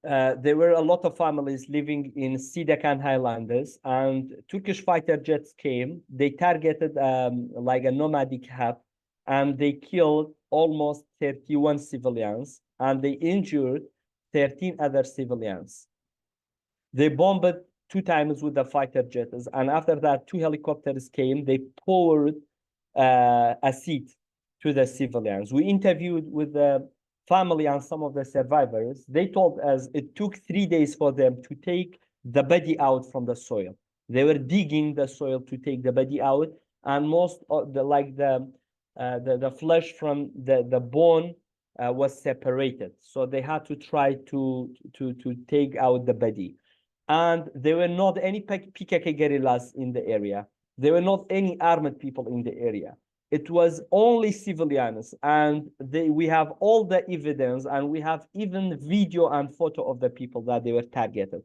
there were a lot of families living in Sidekan Highlanders, and Turkish fighter jets came. They targeted like a nomadic hub, and they killed almost 31 civilians, and they injured 13 other civilians. They bombed 2 times with the fighter jets, and after that, 2 helicopters came. They poured acid to the civilians. We interviewed with the family and some of the survivors. They told us it took 3 days for them to take the body out from the soil. They were digging the soil to take the body out, and most of the flesh from the bone was separated. So they had to try to take out the body. And there were not any PKK guerrillas in the area. There were not any armed people in the area. It was only civilians, and we have all the evidence, and we have even video and photo of the people that they were targeted.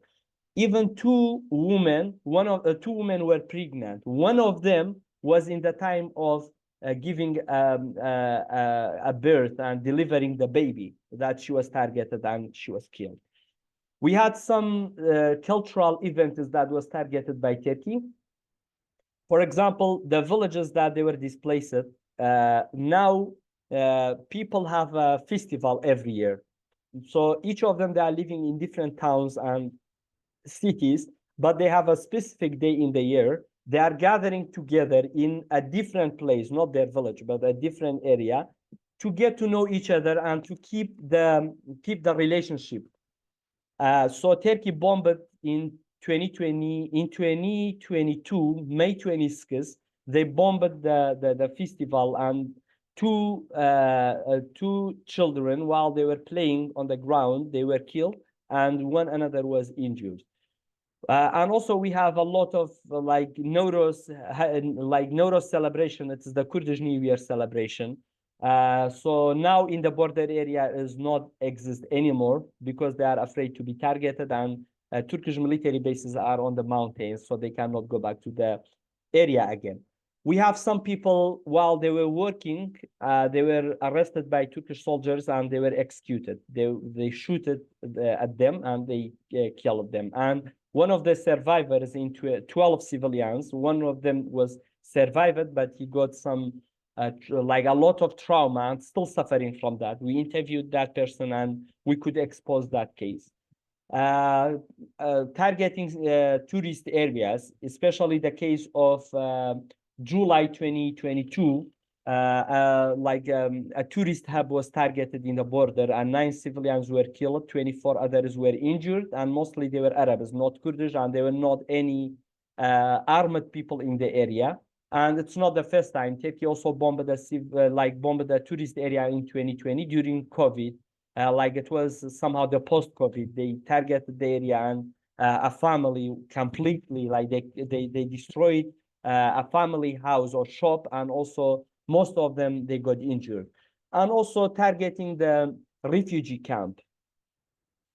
Even 2 women, 2 women were pregnant. One of them was in the time of giving a birth and delivering the baby, that she was targeted and she was killed. We had some cultural events that was targeted by Turkey. For example, the villages that they were displaced, now people have a festival every year. So each of them, they are living in different towns and cities, but they have a specific day in the year. They are gathering together in a different place, not their village, but a different area, to get to know each other and to keep the relationship. So Turkey bombed in 2022, May 26th, they bombed the festival, and 2 children, while they were playing on the ground, they were killed, and one another was injured. And also we have a lot of like Nowruz celebration. It's the Kurdish New Year celebration. So now in the border area is not exist anymore, because they are afraid to be targeted, and Turkish military bases are on the mountains, so they cannot go back to the area again. We have some people, while they were working, they were arrested by Turkish soldiers and they were executed. They shooted at them and they killed them. And one of the survivors, into 12 civilians, one of them was survived, but he got some like a lot of trauma and still suffering from that. We interviewed that person and we could expose that case. Targeting tourist areas, especially the case of July 2022, a tourist hub was targeted in the border, and 9 civilians were killed, 24 others were injured, and mostly they were Arabs, not Kurdish, and there were not any armed people in the area. And it's not the first time. Turkey also bombed the tourist area in 2020 during COVID. It was somehow the post-COVID. They targeted the area, and a family completely, they destroyed a family house or shop, and also most of them, they got injured. And also targeting the refugee camp.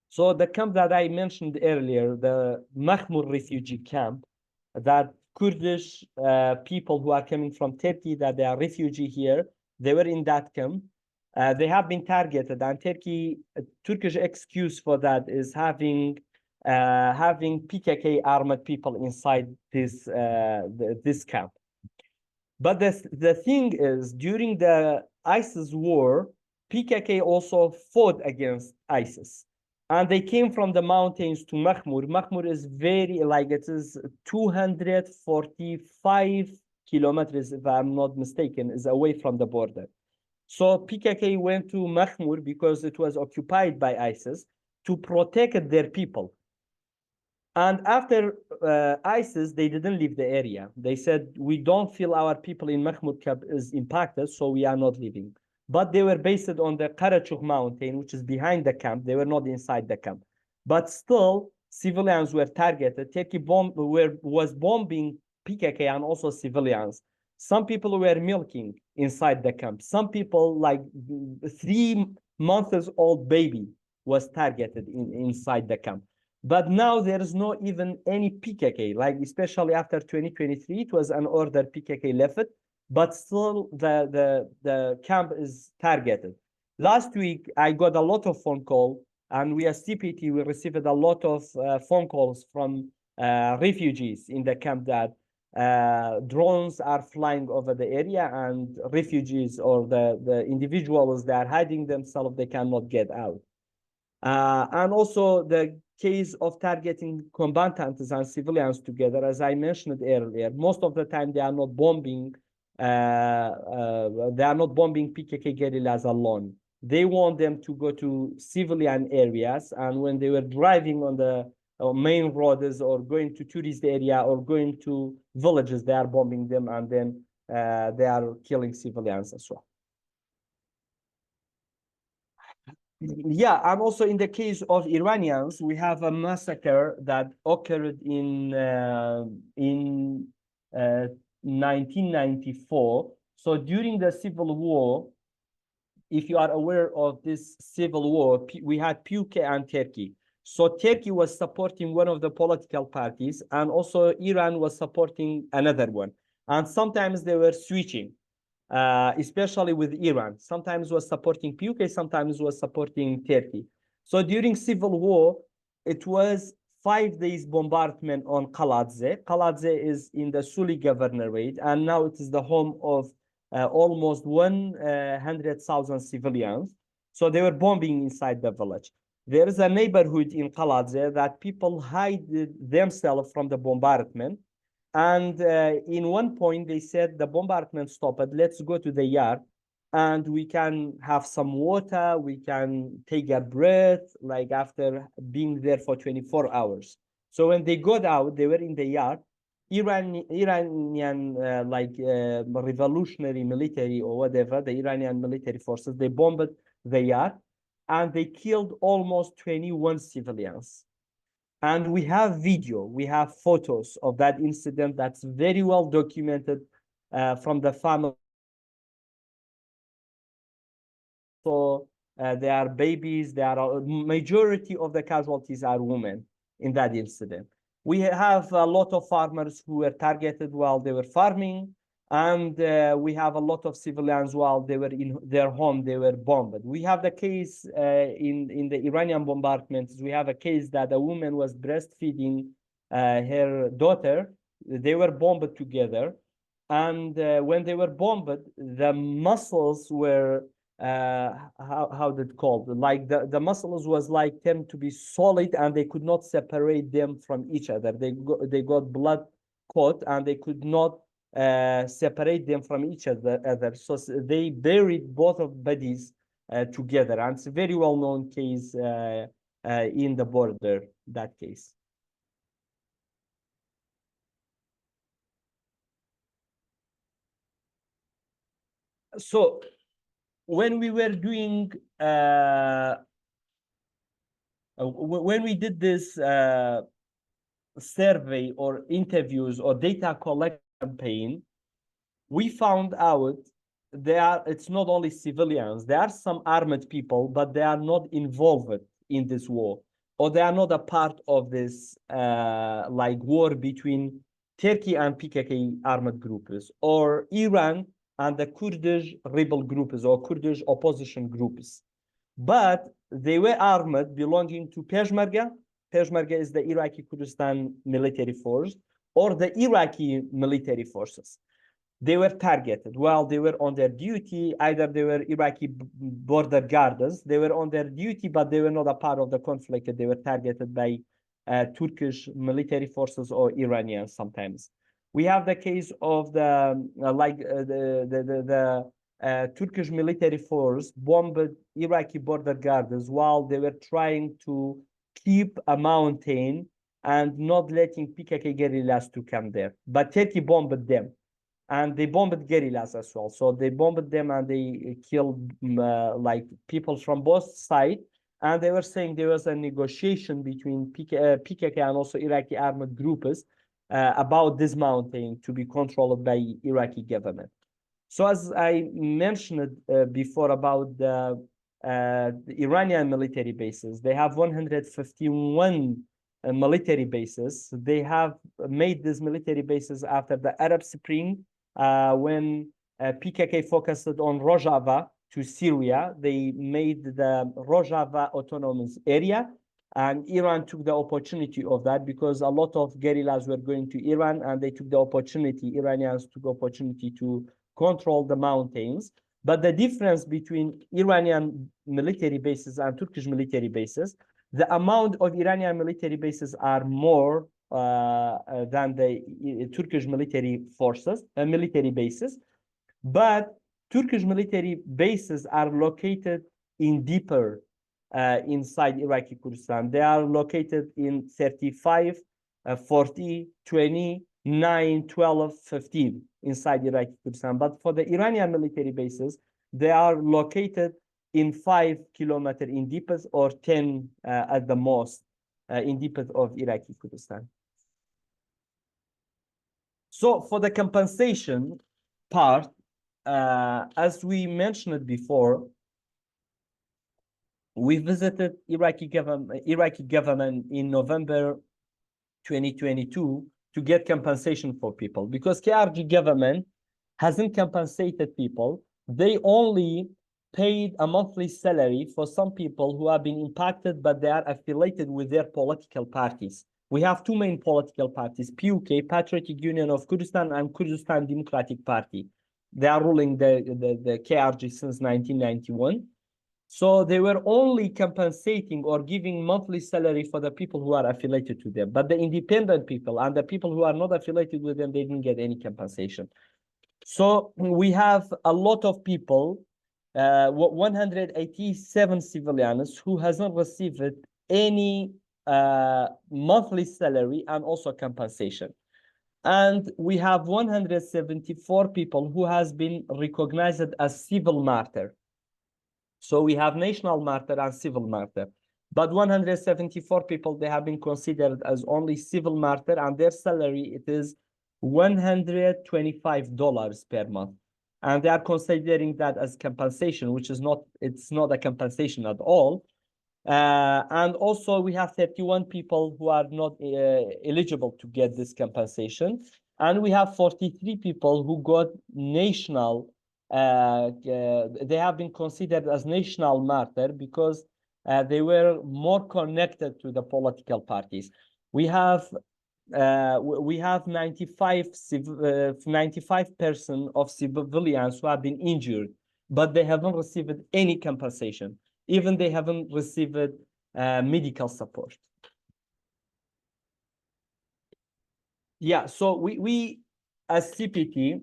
So the camp that I mentioned earlier, the Mahmur refugee camp, that Kurdish people who are coming from Turkey, that they are refugee here, they were in that camp. They have been targeted, and Turkish excuse for that is having PKK armored people inside this camp. But the thing is, during the ISIS war, PKK also fought against ISIS. And they came from the mountains to Mahmur. Mahmur is it is 245 kilometers, if I'm not mistaken, is away from the border. So PKK went to Mahmur because it was occupied by ISIS to protect their people. And after ISIS, they didn't leave the area. They said, we don't feel our people in Mahmud camp is impacted, so we are not leaving. But they were based on the Karachuk mountain, which is behind the camp. They were not inside the camp. But still, civilians were targeted. Turkey was bombing PKK and also civilians. Some people were milking inside the camp. Some people, like 3 months old baby, was targeted inside the camp. But now there is no even any PKK, like especially after 2023, it was an order PKK left it, but still the camp is targeted. Last week, I got a lot of phone call, and we as CPT, we received a lot of phone calls from refugees in the camp that drones are flying over the area, and refugees or the individuals that are hiding themselves, they cannot get out. And also the case of targeting combatants and civilians together, as I mentioned earlier, most of the time they are not bombing PKK guerrillas alone. They want them to go to civilian areas, and when they were driving on the main roads or going to tourist area or going to villages, they are bombing them, and then they are killing civilians as well. Yeah, and also in the case of Iranians, we have a massacre that occurred in 1994. So during the civil war, if you are aware of this civil war, we had PUK and Turkey. So Turkey was supporting one of the political parties, and also Iran was supporting another one. And sometimes they were switching. Especially with Iran. Sometimes was supporting PUK, sometimes was supporting Turkey. So during civil war, it was 5 days bombardment on Kaladze. Kaladze is in the Suli governorate, and now it is the home of almost 100,000 civilians. So they were bombing inside the village. There is a neighborhood in Kaladze that people hide themselves from the bombardment. And in one point, they said the bombardment stopped. Let's go to the yard, and we can have some water. We can take a breath, like after being there for 24 hours. So when they got out, they were in the yard. Iranian revolutionary military or whatever, the Iranian military forces, they bombed the yard, and they killed almost 21 civilians. And we have video, we have photos of that incident that's very well documented from the family. So there are babies, majority of the casualties are women in that incident. We have a lot of farmers who were targeted while they were farming, and we have a lot of civilians while they were in their home, they were bombed. We have the case in the Iranian bombardments, we have a case that a woman was breastfeeding her daughter. They were bombed together. And when they were bombed, the muscles were, how did it called? Like the muscles was like tend to be solid, and they could not separate them from each other. They got blood caught, and they could not separate them from each other. So they buried both of bodies together, and it's a very well-known case in the border, that case. So when we were doing when we did this survey or interviews or data collection campaign, we found out it's not only civilians, there are some armed people, but they are not involved in this war, or they are not a part of this like war between Turkey and PKK armed groups, or Iran and the Kurdish rebel groups or Kurdish opposition groups. But they were armed belonging to Peshmerga. Peshmerga is the Iraqi Kurdistan military force, or the Iraqi military forces. They were targeted while they were on their duty. Either they were Iraqi border guards, they were on their duty, but they were not a part of the conflict. They were targeted by Turkish military forces or Iranians sometimes. We have the case of the Turkish military force bombed Iraqi border guards while they were trying to keep a mountain and not letting PKK guerrillas to come there. But Turkey bombed them. And they bombed guerrillas as well. So they bombed them and they killed like people from both sides. And they were saying there was a negotiation between PKK and also Iraqi armed groups about this mountain to be controlled by Iraqi government. So as I mentioned before about the Iranian military bases, they have 151 military bases. They have made these military bases after the Arab Spring, when PKK focused on Rojava to Syria. They made the Rojava autonomous area, and Iran took the opportunity of that because a lot of guerrillas were going to Iran, and they took the opportunity, Iranians took the opportunity to control the mountains. But the difference between Iranian military bases and Turkish military bases, the amount of Iranian military bases are more than the Turkish military forces, military bases. But Turkish military bases are located in deeper inside Iraqi Kurdistan. They are located in 35, 40, 20, 9, 12, 15 inside Iraqi Kurdistan. But for the Iranian military bases, they are located in 5 kilometers in deepest or 10 at the most in deepest of Iraqi Kurdistan. So for the compensation part, as we mentioned before, we visited Iraqi government in November 2022 to get compensation for people, because KRG government hasn't compensated people. They only paid a monthly salary for some people who have been impacted, but they are affiliated with their political parties. We have two main political parties, PUK, Patriotic Union of Kurdistan, and Kurdistan Democratic Party. They are ruling the KRG since 1991. So they were only compensating or giving monthly salary for the people who are affiliated to them. But the independent people and the people who are not affiliated with them, they didn't get any compensation. So we have a lot of people, 187 civilians who hasn't received any monthly salary and also compensation. And we have 174 people who has been recognized as civil martyr. So we have national martyr and civil martyr. But 174 people, they have been considered as only civil martyr, and their salary, it is $125 per month. And they are considering that as compensation, which is not, it's not a compensation at all. And also we have 31 people who are not eligible to get this compensation. And we have 43 people who got national, they have been considered as national martyr because they were more connected to the political parties. We have 95% of civilians who have been injured, but they haven't received any compensation. Even they haven't received medical support. Yeah, so we as CPT,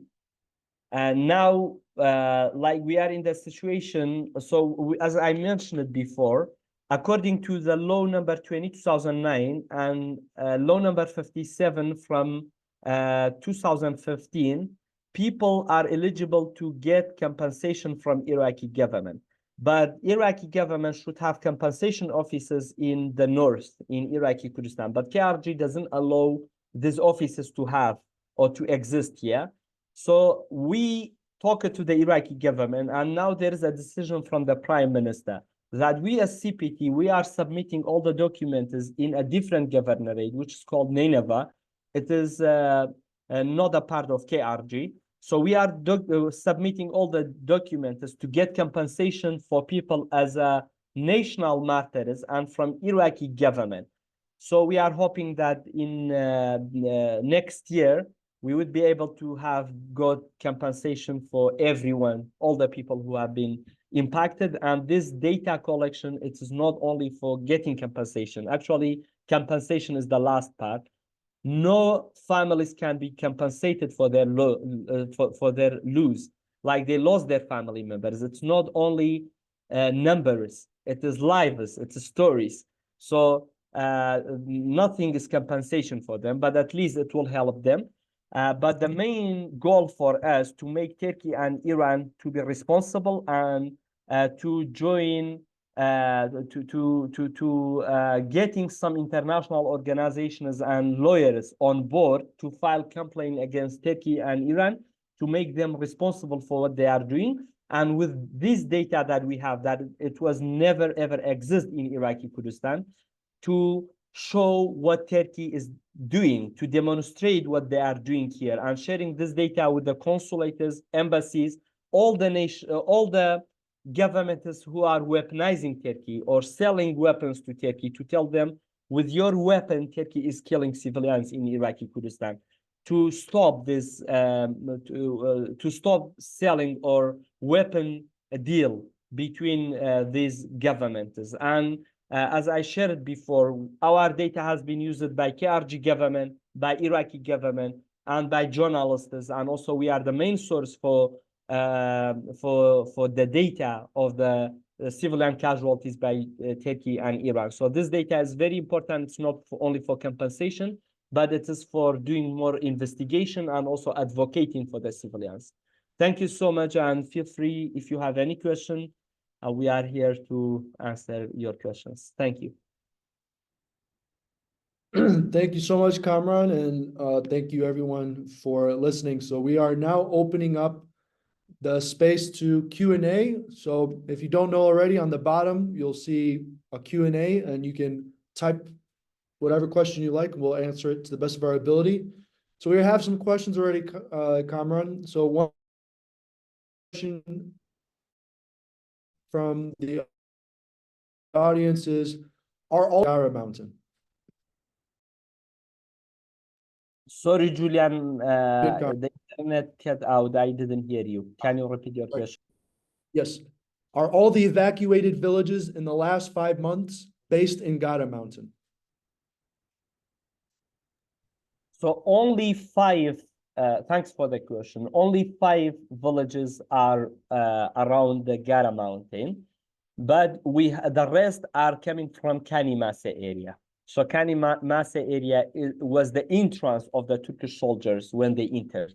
and now like we are in the situation, so as I mentioned it before, according to the law number 20/2009 and law number 57 from 2015, people are eligible to get compensation from Iraqi government. But Iraqi government should have compensation offices in the north, in Iraqi Kurdistan. But KRG doesn't allow these offices to have or to exist here. So we talked to the Iraqi government, and now there is a decision from the Prime Minister that we as CPT, we are submitting all the documents in a different governorate, which is called Nineveh. It is not a part of KRG. So we are submitting all the documents to get compensation for people as a national martyrs and from Iraqi government. So we are hoping that in next year, we would be able to have got compensation for everyone, all the people who have been impacted. And this data collection, it is not only for getting compensation. Actually, compensation is the last part. No families can be compensated for their for their lose, like they lost their family members. It's not only numbers, it is lives, it's stories. So nothing is compensation for them, but at least it will help them. But the main goal for us to make Turkey and Iran to be responsible and to join getting some international organizations and lawyers on board to file complaint against Turkey and Iran to make them responsible for what they are doing. And with this data that we have, that it was never ever exist in Iraqi Kurdistan, to show what Turkey is doing, to demonstrate what they are doing here, and sharing this data with the consulates, embassies, all the governments who are weaponizing Turkey or selling weapons to Turkey, to tell them, with your weapon, Turkey is killing civilians in Iraqi Kurdistan. To stop this, to stop selling or weapon deal between these governments. And as I shared before, our data has been used by KRG government, by Iraqi government, and by journalists. And also we are the main source for the data of the civilian casualties by Turkey and Iraq. So this data is very important. It's not only for compensation, but it is for doing more investigation and also advocating for the civilians. Thank you so much, and feel free if you have any question. We are here to answer your questions. Thank you. Thank you so much, Kamran, and thank you everyone for listening. So we are now opening up the space to Q&A. So if you don't know already, on the bottom, you'll see a Q&A, and you can type whatever question you like, and we'll answer it to the best of our ability. So we have some questions already, Kamran. So one question from the audience is, are all Gara Mountain? Sorry, Julian, Good the internet cut out. I didn't hear you. Can you repeat your question? Yes. Are all the evacuated villages in the last 5 months based in Gara Mountain? So only 5, thanks for the question. Only 5 villages are around the Gara Mountain, but the rest are coming from Kanimase area. So Kanimase area was the entrance of the Turkish soldiers when they entered.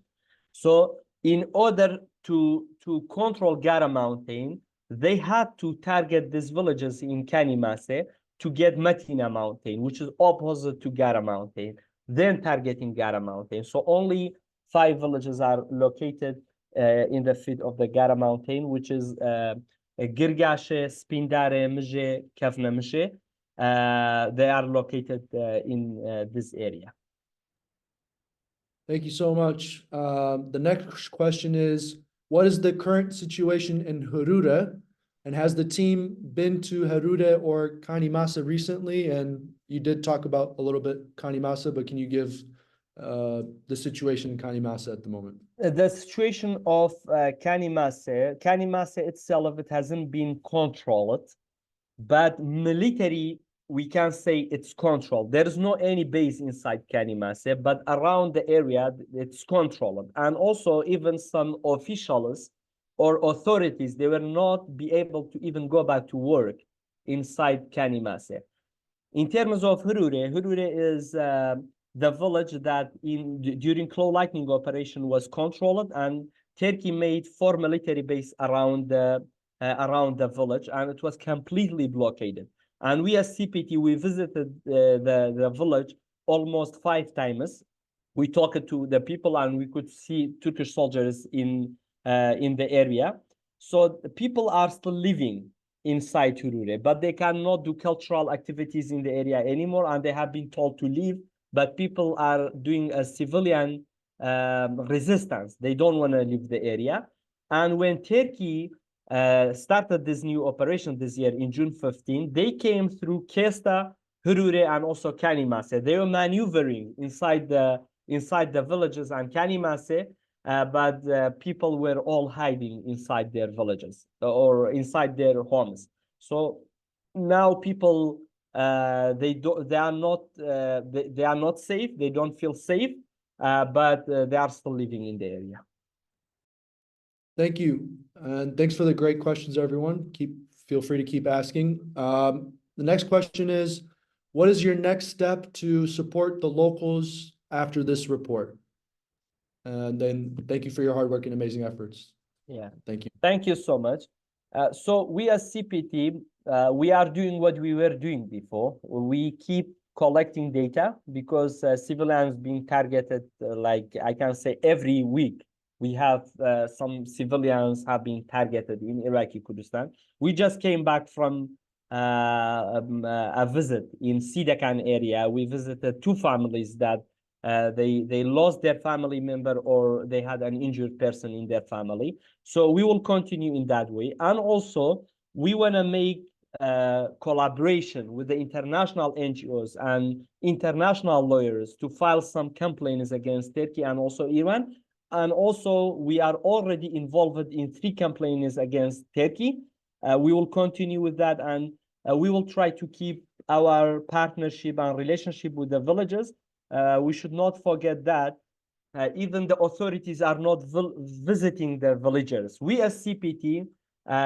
So in order to control Gara Mountain, they had to target these villages in Kanimase to get Matina Mountain, which is opposite to Gara Mountain, then targeting Gara Mountain. So only 5 villages are located in the feet of the Gara Mountain, which is Girgashe, Spindare, Mje, Kafna Mje. They are located in this area. Thank you so much. The next question is, what is the current situation in Haruda? And has the team been to Haruda or Kanimasa recently? And you did talk about a little bit Kanimasa, but can you give the situation in Kanimasa at the moment? The situation of Kanimase itself, it hasn't been controlled, but military, we can say it's controlled. There is no any base inside Kanimase, but around the area, it's controlled. And also even some officials or authorities, they will not be able to even go back to work inside Kanimase. In terms of Hurure, Hurure is the village that during Claw Lightning operation was controlled, and Turkey made 4 military bases around the village, and it was completely blockaded. And we as CPT, we visited the village almost 5 times, We talked to the people and we could see Turkish soldiers in the area. So the people are still living inside Hurure, but they cannot do cultural activities in the area anymore, and they have been told to leave. But people are doing a civilian resistance. They don't want to leave the area. And when Turkey started this new operation this year in June 15, they came through Kesta, Hurure, and also Kanimase. They were maneuvering inside the villages and Kanimase, but people were all hiding inside their villages or inside their homes. So now people they are not safe. They don't feel safe, but they are still living in the area. Thank you. And thanks for the great questions, everyone. Feel free to keep asking. The next question is, what is your next step to support the locals after this report? And then thank you for your hard work and amazing efforts. Yeah. Thank you. Thank you so much. So we as CPT, we are doing what we were doing before. We keep collecting data because civilians being targeted, like I can say every week. We have some civilians have been targeted in Iraqi Kurdistan. We just came back from a visit in Sidakan area. We visited two families that they lost their family member or they had an injured person in their family. So we will continue in that way. And also, we want to make collaboration with the international NGOs and international lawyers to file some complaints against Turkey and also Iran. And also, we are already involved in 3 complaints against Turkey. We will continue with that, and we will try to keep our partnership and relationship with the villages. We should not forget that even the authorities are not visiting the villagers. We as CPT,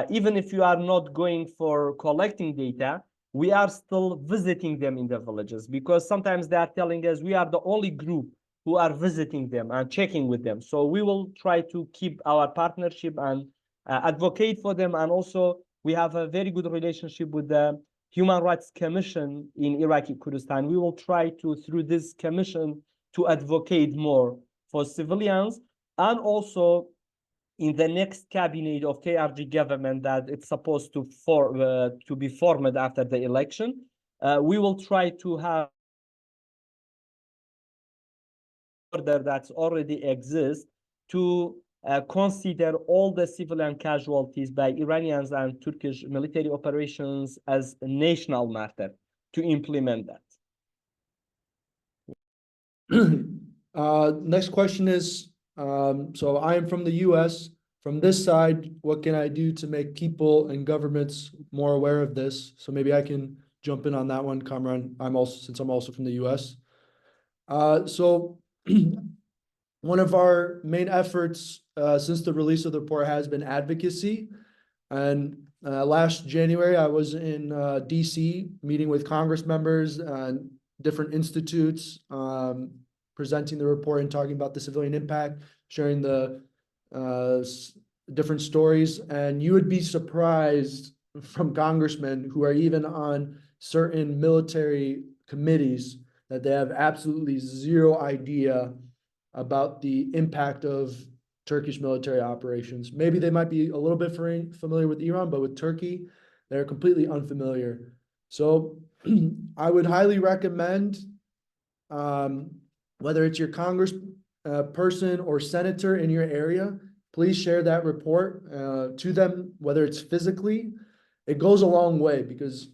even if you are not going for collecting data, we are still visiting them in the villages because sometimes they are telling us we are the only group who are visiting them and checking with them. So we will try to keep our partnership and advocate for them. And also we have a very good relationship with the Human Rights Commission in Iraqi Kurdistan. We will try to, through this commission, to advocate more for civilians, and also in the next cabinet of KRG government that it's supposed to be formed after the election, we will try to have order that already exists to consider all the civilian casualties by Iranians and Turkish military operations as a national matter to implement that. Next question is, so I am from the US. From this side, what can I do to make people and governments more aware of this? So maybe I can jump in on that one, Kamran. Since I'm also from the US. So one of our main efforts since the release of the report has been advocacy. And last January, I was in DC meeting with Congress members and different institutes, presenting the report and talking about the civilian impact, sharing the different stories. And you would be surprised from congressmen who are even on certain military committees that they have absolutely zero idea about the impact of Turkish military operations. Maybe they might be a little bit familiar with Iran, but with Turkey, they're completely unfamiliar. So I would highly recommend, whether it's your Congress person or senator in your area, please share that report to them, whether it's physically. It goes a long way because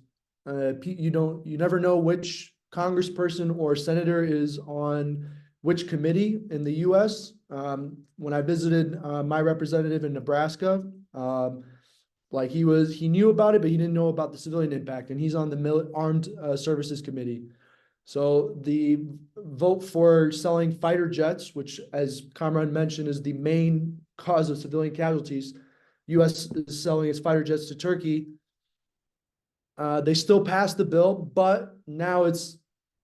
you never know which congressperson or senator is on which committee in the US. When I visited my representative in Nebraska, he knew about it, but he didn't know about the civilian impact, and he's on the Armed Services Committee. So the vote for selling fighter jets, which, as Kamran mentioned, is the main cause of civilian casualties, US is selling its fighter jets to Turkey. They still passed the bill, but now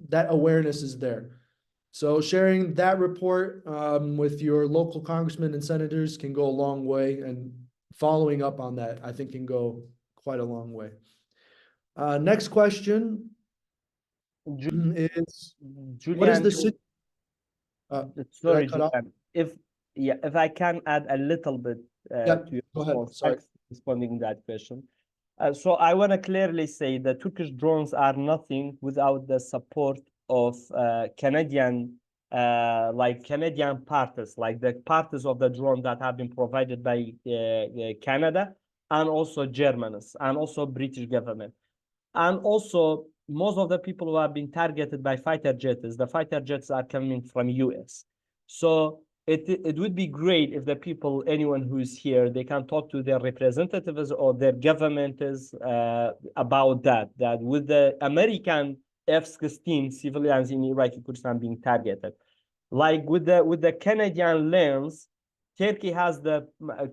that awareness is there. So sharing that report with your local congressmen and senators can go a long way, and following up on that, I think, can go quite a long way. Next question is, what is the Sorry, cut off? Julian. If I can add a little bit Yeah, to your go ahead. response, Sorry. thanks for responding to that question. So I want to clearly say the Turkish drones are nothing without the support of Canadian, like Canadian parts, like the parts of the drone that have been provided by Canada, and also Germans, and also British government. And also, most of the people who have been targeted by fighter jets, the fighter jets are coming from US. So it would be great if the people, anyone who is here, they can talk to their representatives or their governments about that with the American F-16 civilians in Iraqi Kurdistan being targeted. Like with the Canadian lens, Turkey has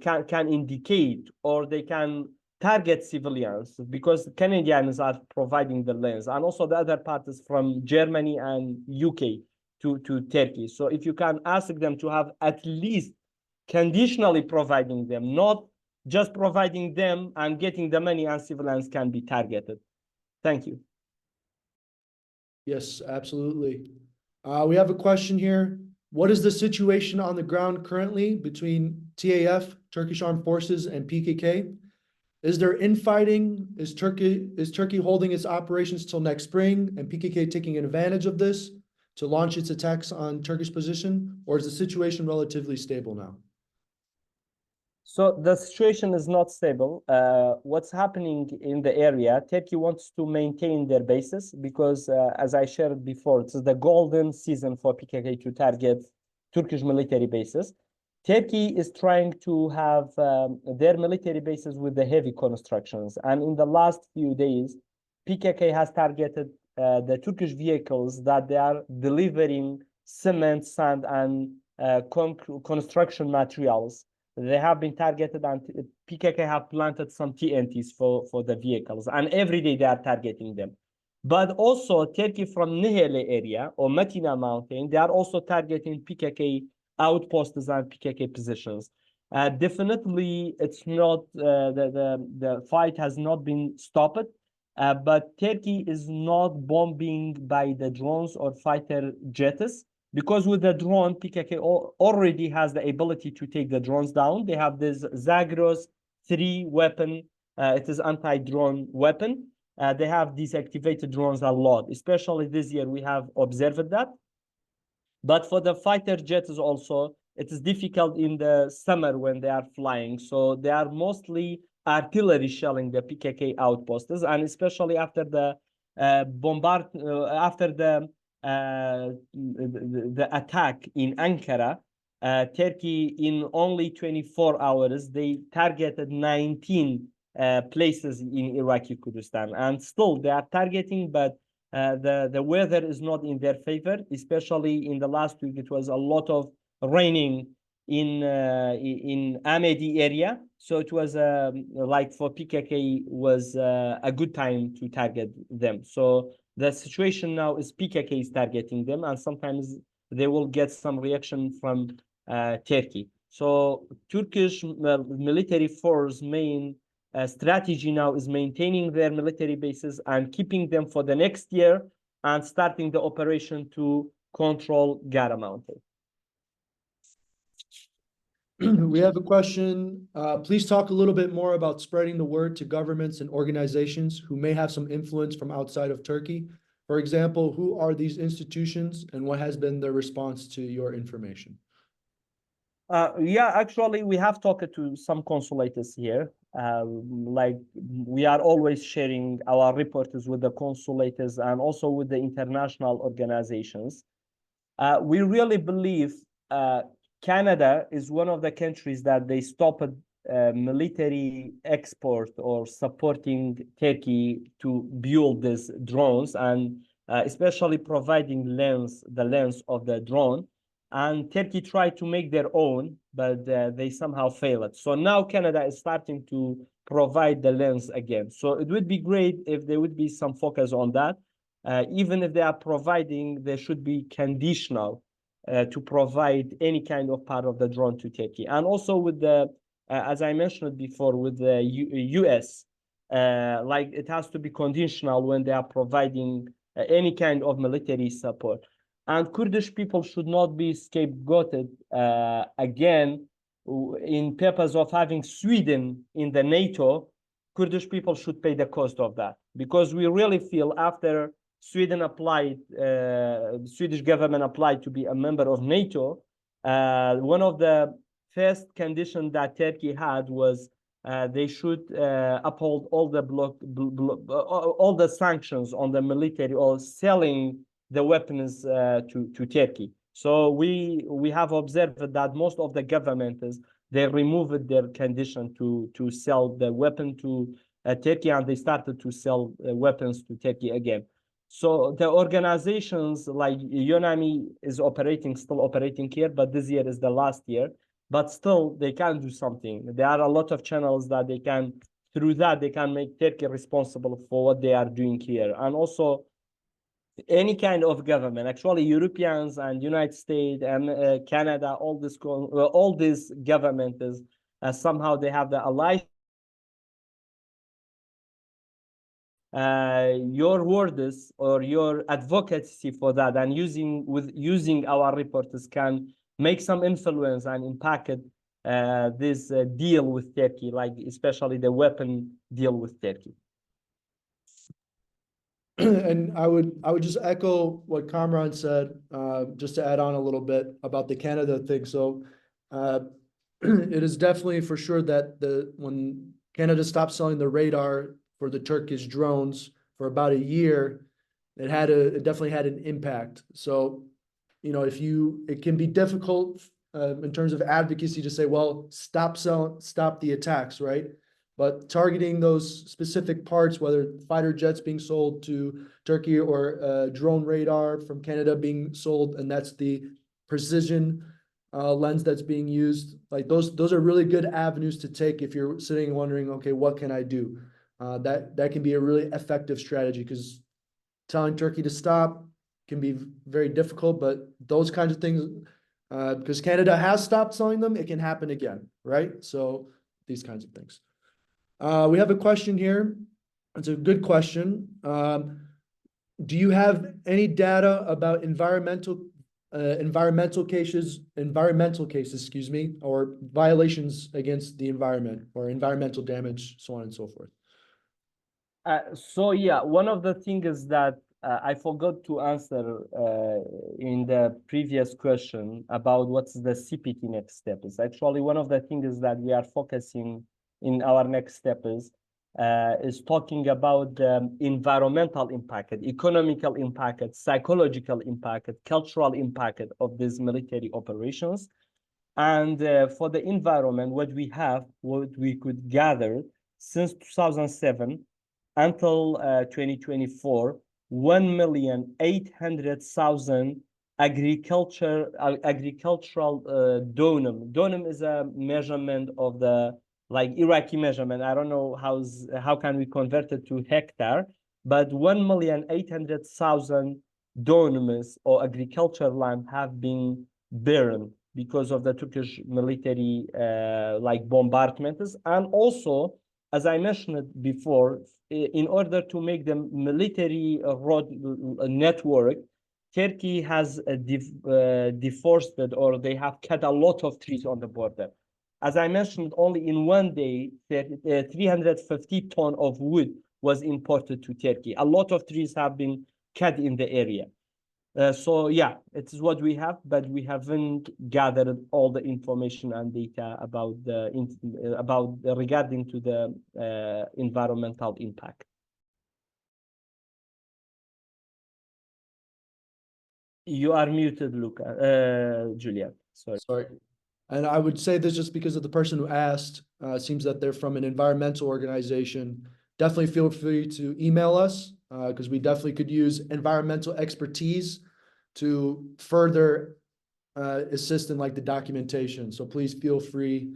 can indicate, or they can target civilians because Canadians are providing the lens, and also the other part is from Germany and UK to Turkey. So if you can ask them to have at least conditionally providing them, not just providing them and getting the money, and civilians can be targeted. Thank you. Yes, absolutely. We have a question here. What is the situation on the ground currently between TAF, Turkish Armed Forces, and PKK? Is there infighting? Is Turkey holding its operations till next spring and PKK taking advantage of this to launch its attacks on Turkish position? Or is the situation relatively stable now? So the situation is not stable. What's happening in the area, Turkey wants to maintain their bases because, as I shared before, it's the golden season for PKK to target Turkish military bases. Turkey is trying to have their military bases with the heavy constructions. And in the last few days, PKK has targeted the Turkish vehicles that they are delivering cement, sand, and construction materials. They have been targeted, and PKK have planted some TNTs for the vehicles, and every day they are targeting them. But also Turkey from Nihele area or Matina mountain, they are also targeting PKK outposts and PKK positions. Definitely, it's not the fight has not been stopped, but Turkey is not bombing by the drones or fighter jets. Because with the drone, PKK already has the ability to take the drones down. They have this Zagros 3 weapon. It is anti-drone weapon. They have deactivated drones a lot, especially this year we have observed that. But for the fighter jets also, it is difficult in the summer when they are flying. So they are mostly artillery shelling the PKK outposts, and especially after the after the attack in Ankara, Turkey in only 24 hours, they targeted 19 places in Iraqi Kurdistan. And still they are targeting, but the weather is not in their favor, especially in the last week. It was a lot of raining in Amedi area. So it was like for PKK was a good time to target them. So the situation now is PKK is targeting them, and sometimes they will get some reaction from Turkey. So Turkish military force main strategy now is maintaining their military bases and keeping them for the next year and starting the operation to control Gara Mountain. We have a question. Please talk a little bit more about spreading the word to governments and organizations who may have some influence from outside of Turkey. For example, who are these institutions and what has been their response to your information? Yeah, actually, we have talked to some consulates here. Like we are always sharing our reports with the consulates and also with the international organizations. We really believe Canada is one of the countries that they stopped military export or supporting Turkey to build these drones, and especially providing the lens of the drone. And Turkey tried to make their own, but they somehow failed. So now Canada is starting to provide the lens again. So it would be great if there would be some focus on that. Even if they are providing, they should be conditional to provide any kind of part of the drone to Turkey. And also with the, as I mentioned before, with the US, like it has to be conditional when they are providing any kind of military support. And Kurdish people should not be scapegoated again in purpose of having Sweden in the NATO. Kurdish people should pay the cost of that, because we really feel after Sweden applied, Swedish government applied to be a member of NATO, one of the first conditions that Turkey had was they should uphold all the all the sanctions on the military or selling the weapons to Turkey. So we have observed that most of the governments, they removed their condition to sell the weapon to Turkey, and they started to sell weapons to Turkey again. So the organizations like UNAMI is still operating here, but this year is the last year. But still, they can do something. There are a lot of channels that they can, through that, they can make Turkey responsible for what they are doing here. And also, any kind of government, actually Europeans and United States and Canada, all these governments, somehow they have the allies. Your words or your advocacy for that, and using our reports can make some influence and impact this deal with Turkey, like especially the weapon deal with Turkey. And I would just echo what Kamran said, just to add on a little bit about the Canada thing. So it is definitely for sure that when Canada stopped selling the radar for the Turkish drones for about a year, it definitely had an impact. So, you know, it can be difficult in terms of advocacy to say, well, stop the attacks, right? But targeting those specific parts, whether fighter jets being sold to Turkey or drone radar from Canada being sold, and that's the precision lens that's being used, like those are really good avenues to take if you're sitting and wondering, okay, what can I do? That can be a really effective strategy, because telling Turkey to stop can be very difficult, but those kinds of things, because Canada has stopped selling them, it can happen again, right? So these kinds of things. We have a question here. It's a good question. Do you have any data about environmental cases, excuse me, or violations against the environment or environmental damage, so on and so forth? So yeah, one of the things is that I forgot to answer in the previous question about what's the CPT next step is. Actually, one of the things is that we are focusing in our next step is talking about the environmental impact, economical impact, psychological impact, cultural impact of these military operations. And for the environment, what we could gather since 2007 until 2024, 1,800,000 agricultural dönüm. Dönüm is a measurement of the Iraqi measurement. I don't know how can we convert it to hectare, but 1,800,000 dönüms or agricultural land have been burned because of the Turkish military bombardments. And also, as I mentioned before, in order to make the military road network, Turkey has deforested, or they have cut a lot of trees on the border. As I mentioned, only in one day, 350 tons of wood was imported to Turkey. A lot of trees have been cut in the area. So yeah, it is what we have, but we haven't gathered all the information and data about regarding to the environmental impact. You are muted, Luca. Julian. Sorry. And I would say this just because of the person who asked. Seems that they're from an environmental organization. Definitely feel free to email us, because we definitely could use environmental expertise to further assist in the documentation. So please feel free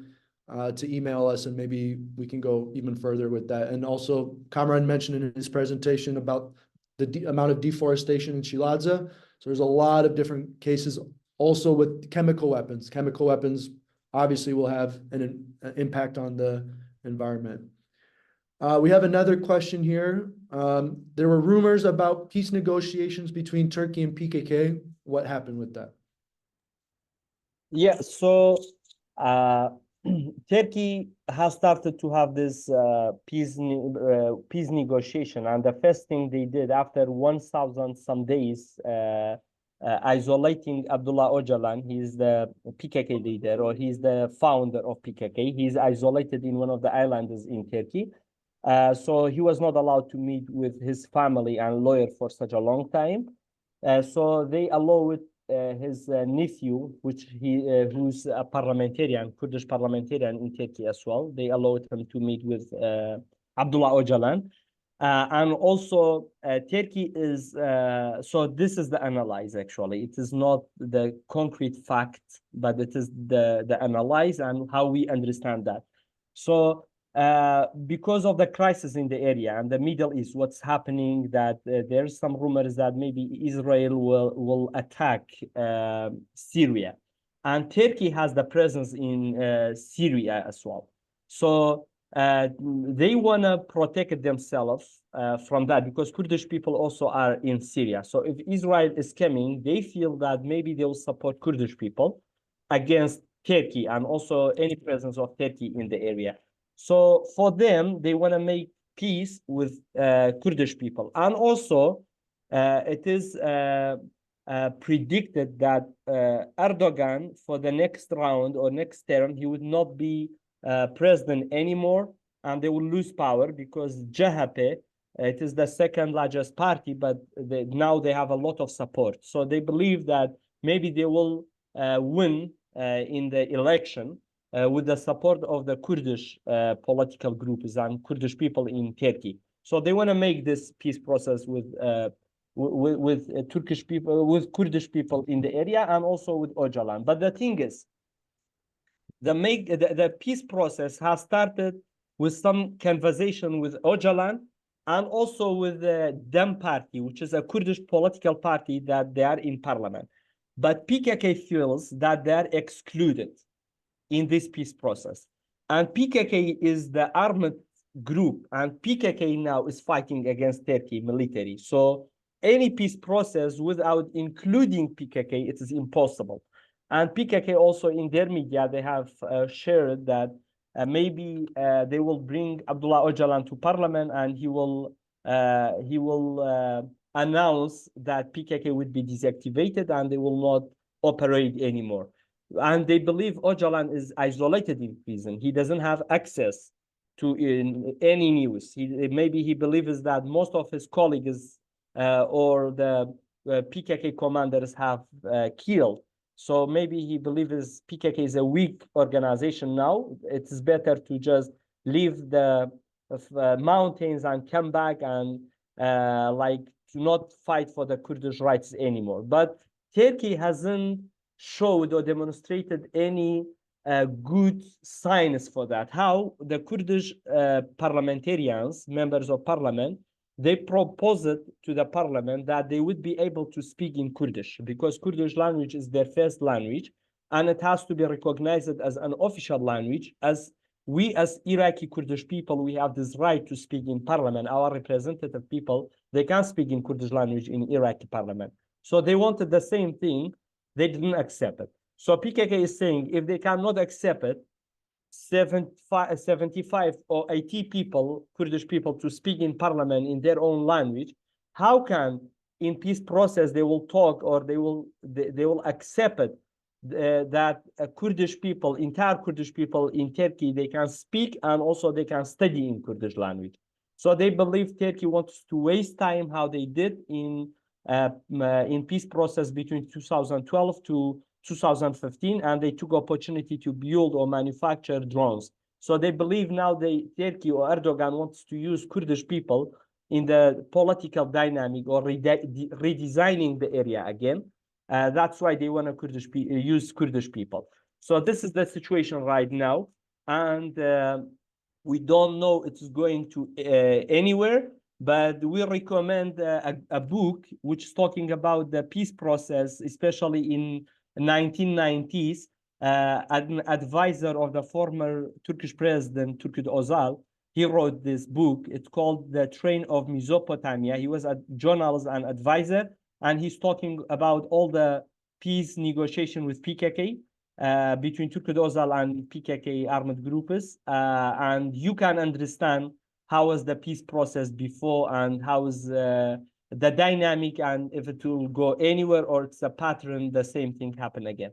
to email us, and maybe we can go even further with that. And also, Kamran mentioned in his presentation about the amount of deforestation in Shiladze. So there's a lot of different cases also with chemical weapons. Chemical weapons obviously will have an impact on the environment. We have another question here. There were rumors about peace negotiations between Turkey and PKK. What happened with that? Yeah, so Turkey has started to have this peace negotiation, and the first thing they did after 1,000 some days, isolating Abdullah Öcalan. He's the PKK leader, or he's the founder of PKK. He's isolated in one of the islands in Turkey. So he was not allowed to meet with his family and lawyer for such a long time. So they allowed his nephew, who's a parliamentarian, Kurdish parliamentarian in Turkey as well. They allowed him to meet with Abdullah Öcalan. And also Turkey is, so this is the analyze actually. It is not the concrete fact, but it is the analyze and how we understand that. So because of the crisis in the area and the Middle East, what's happening, that there's some rumors that maybe Israel will attack Syria. And Turkey has the presence in Syria as well. So they want to protect themselves from that, because Kurdish people also are in Syria. So if Israel is coming, they feel that maybe they will support Kurdish people against Turkey and also any presence of Turkey in the area. So for them, they want to make peace with Kurdish people. And also, it is predicted that Erdogan, for the next round or next term, he would not be president anymore, and they will lose power because CHP, it is the second largest party, but now they have a lot of support. So they believe that maybe they will win in the election with the support of the Kurdish political groups and Kurdish people in Turkey. So they want to make this peace process with Turkish people, with Kurdish people in the area, and also with Öcalan. But the thing is, the peace process has started with some conversation with Öcalan and also with the DEM party, which is a Kurdish political party that they are in parliament. But PKK feels that they are excluded in this peace process. And PKK is the armed group, and PKK now is fighting against Turkey military. So any peace process without including PKK, it is impossible. And PKK also in their media, they have shared that maybe they will bring Abdullah Öcalan to parliament, and he will announce that PKK would be deactivated and they will not operate anymore. And they believe Öcalan is isolated in prison. He doesn't have access to any news. Maybe he believes that most of his colleagues or the PKK commanders have killed. So maybe he believes PKK is a weak organization now. It is better to just leave the mountains and come back and like to not fight for the Kurdish rights anymore. But Turkey hasn't showed or demonstrated any good signs for that. How the Kurdish parliamentarians, members of parliament, they proposed to the parliament that they would be able to speak in Kurdish, because Kurdish language is their first language, and it has to be recognized as an official language. As we, as Iraqi Kurdish people, we have this right to speak in parliament. Our representative people, they can speak in Kurdish language in Iraqi parliament. So they wanted the same thing. They didn't accept it. So PKK is saying if they cannot accept it, 75 or 80 people, Kurdish people, to speak in parliament in their own language, how can in peace process they will talk, or they will accept it that Kurdish people, entire Kurdish people in Turkey, they can speak and also they can study in Kurdish language. So they believe Turkey wants to waste time how they did in peace process between 2012 to 2015, and they took opportunity to build or manufacture drones. So they believe now Turkey or Erdogan wants to use Kurdish people in the political dynamic or redesigning the area again. That's why they want to use Kurdish people. So this is the situation right now, and we don't know it's going to anywhere. But we recommend a book which is talking about the peace process, especially in 1990s. An advisor of the former Turkish president, Turgut Özal, he wrote this book. It's called The Train of Mesopotamia. He was a journalist and advisor, and he's talking about all the peace negotiation with PKK, between Turkey and PKK armed groups. And you can understand how was the peace process before and how is the dynamic, and if it will go anywhere or it's a pattern, the same thing happen again.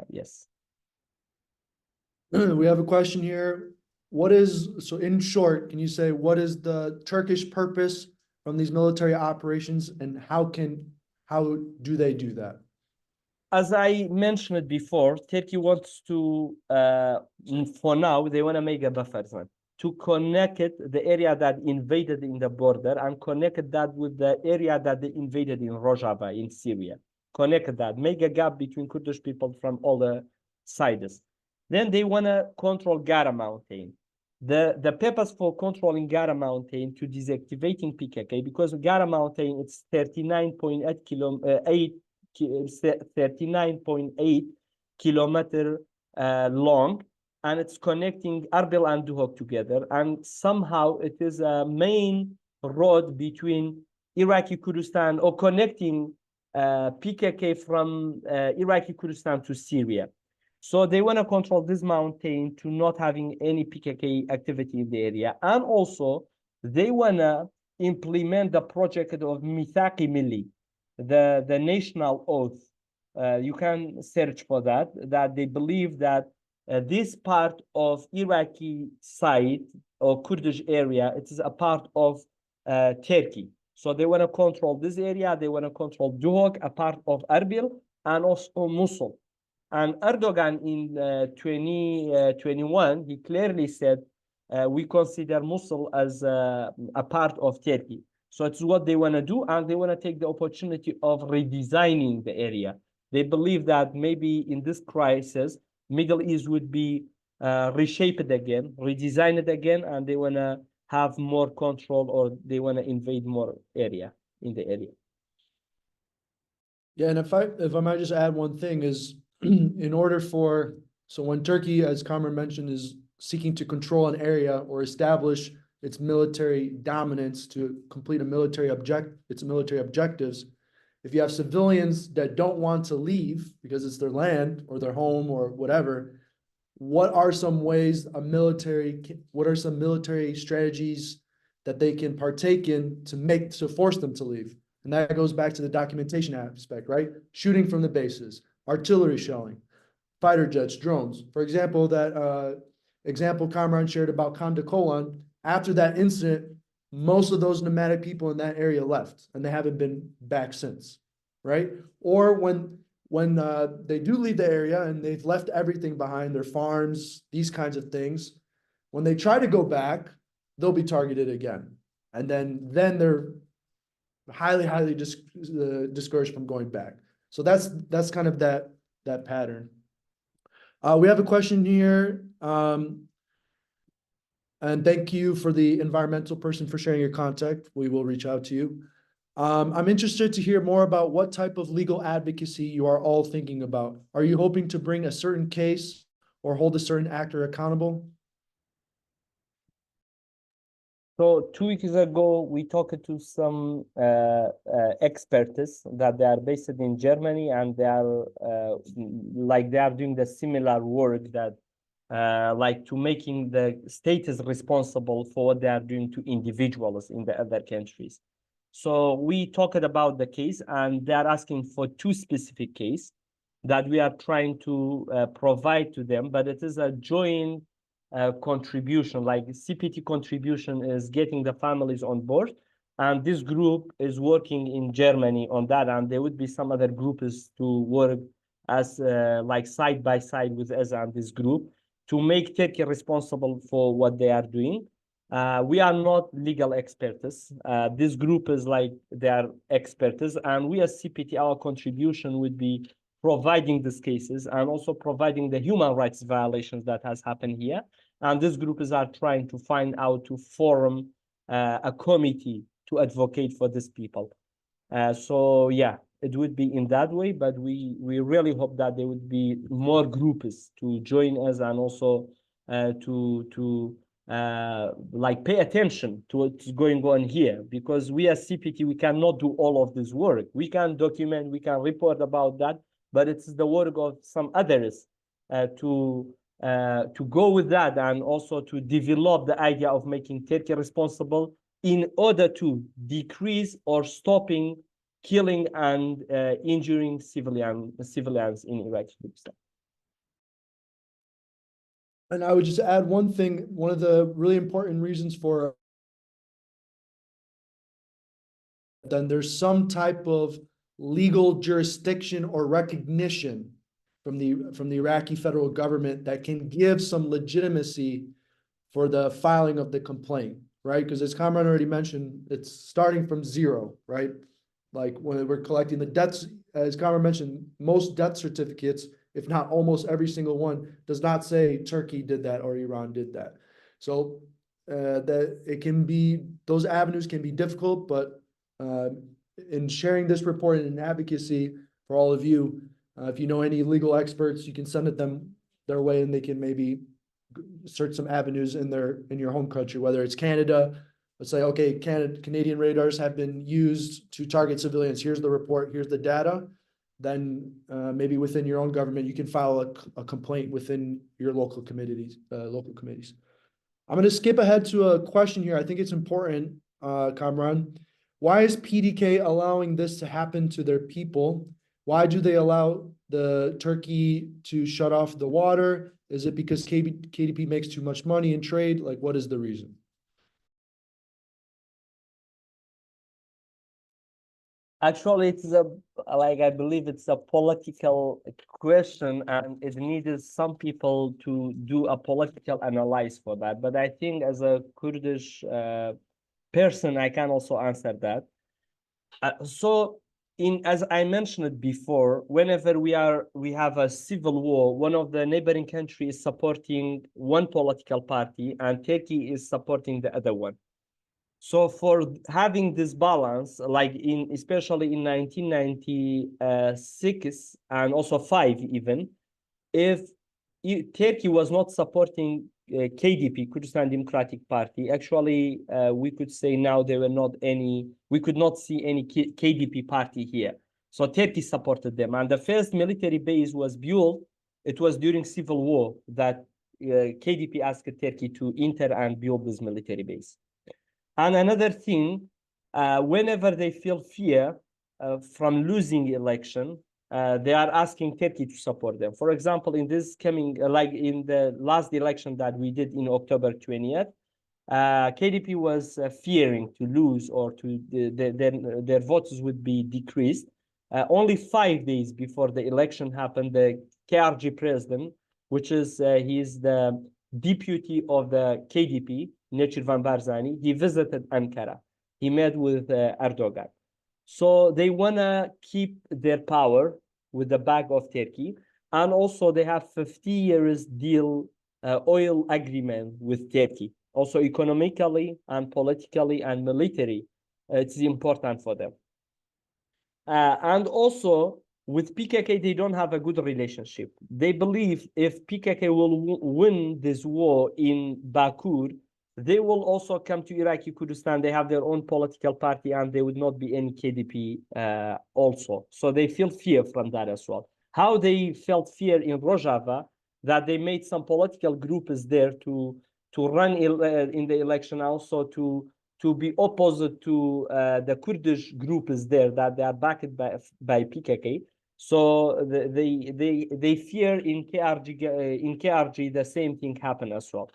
Yes. We have a question here. What is, so in short, can you say what is the Turkish purpose from these military operations, and how do they do that? As I mentioned before, Turkey wants to, for now, they want to make a buffer zone to connect the area that invaded in the border and connect that with the area that they invaded in Rojava in Syria. Connect that, make a gap between Kurdish people from all the sides. Then they want to control Gara Mountain. The purpose for controlling Gara Mountain to deactivating PKK, because Gara Mountain, it's 39.8 kilometer long, and it's connecting Erbil and Duhok together. And somehow it is a main road between Iraqi Kurdistan, or connecting PKK from Iraqi Kurdistan to Syria. So they want to control this mountain to not having any PKK activity in the area. And also they want to implement the project of Mithaqi Milli, the national oath. You can search for that they believe that this part of Iraqi side or Kurdish area, it is a part of Turkey. So they want to control this area. They want to control Duhok, a part of Erbil, and also Mosul. And Erdogan in 2021, he clearly said, we consider Mosul as a part of Turkey. So it's what they want to do, and they want to take the opportunity of redesigning the area. They believe that maybe in this crisis, Middle East would be reshaped again, redesigned again, and they want to have more control, or they want to invade more area in the area. Yeah, and if I might just add one thing is, in order for, so when Turkey, as Kamran mentioned, is seeking to control an area or establish its military dominance to complete its military objectives, if you have civilians that don't want to leave because it's their land or their home or whatever, what are some military strategies that they can partake in to force them to leave? And that goes back to the documentation aspect, right? Shooting from the bases, artillery shelling, fighter jets, drones. For example, that example Kamran shared about Kandakolan, after that incident, most of those nomadic people in that area left, and they haven't been back since, right? Or when they do leave the area and they've left everything behind, their farms, these kinds of things, when they try to go back, they'll be targeted again. And then they're highly discouraged from going back. So that's kind of that pattern. We have a question here. And thank you for the environmental person for sharing your contact. We will reach out to you. I'm interested to hear more about what type of legal advocacy you are all thinking about. Are you hoping to bring a certain case or hold a certain actor accountable? So 2 weeks ago, we talked to some experts that they are based in Germany, and they are doing the similar work that like to making the states responsible for what they are doing to individuals in the other countries. So we talked about the case, and they are asking for 2 specific cases that we are trying to provide to them, but it is a joint contribution. Like CPT contribution is getting the families on board, and this group is working in Germany on that, and there would be some other groups to work as like side by side with us and this group to make Turkey responsible for what they are doing. We are not legal experts. This group is like they are experts, and we as CPT, our contribution would be providing these cases and also providing the human rights violations that has happened here. And this group is trying to find out to form a committee to advocate for these people. So yeah, it would be in that way, but we really hope that there would be more groups to join us, and also to like pay attention to what's going on here, because we as CPT, we cannot do all of this work. We can document, we can report about that, but it's the work of some others to go with that, and also to develop the idea of making Turkey responsible in order to decrease or stopping killing and injuring civilians in Iraqi Kurdistan. And I would just add one thing, one of the really important reasons for then there's some type of legal jurisdiction or recognition from the Iraqi federal government that can give some legitimacy for the filing of the complaint, right? Because as Kamran already mentioned, it's starting from zero, right? Like when we're collecting the debts, as Kamran mentioned, most death certificates, if not almost every single one, does not say Turkey did that or Iran did that. So that it can be, those avenues can be difficult, but in sharing this report and in advocacy for all of you, if you know any legal experts, you can send it their way, and they can maybe search some avenues in your home country, whether it's Canada. Let's say, okay, Canadian radars have been used to target civilians. Here's the report. Here's the data. Then maybe within your own government, you can file a complaint within your local committees. I'm going to skip ahead to a question here. I think it's important, Kamran. Why is PDK allowing this to happen to their people? Why do they allow the Turkey to shut off the water? Is it because KDP makes too much money in trade? Like, what is the reason? Actually, it's I believe it's a political question, and it needs some people to do a political analysis for that. But I think as a Kurdish person, I can also answer that. As I mentioned before, whenever we have a civil war, one of the neighboring countries is supporting one political party, and Turkey is supporting the other one. So for having this balance, like especially in 1996 and also 5 even, if Turkey was not supporting KDP, Kurdistan Democratic Party, actually we could say now we could not see any KDP party here. So Turkey supported them, and the first military base was built. It was during civil war that KDP asked Turkey to enter and build this military base. And another thing, whenever they feel fear from losing election, they are asking Turkey to support them. For example, in this coming, like in the last election that we did in October 20th, KDP was fearing to lose or to their votes would be decreased. Only 5 days before the election happened, the KRG president, which is he is the deputy of the KDP, Necirvan Barzani, he visited Ankara. He met with Erdogan. So they want to keep their power with the back of Turkey. And also they have 50 years deal oil agreement with Turkey. Also economically and politically and military, it's important for them. And also with PKK, they don't have a good relationship. They believe if PKK will win this war in Bakur, they will also come to Iraqi Kurdistan. They have their own political party, and there would not be any KDP also. So they feel fear from that as well. How they felt fear in Rojava, that they made some political groups there to run in the election, also to be opposite to the Kurdish groups there that they are backed by PKK. So they fear in KRG the same thing happen as well.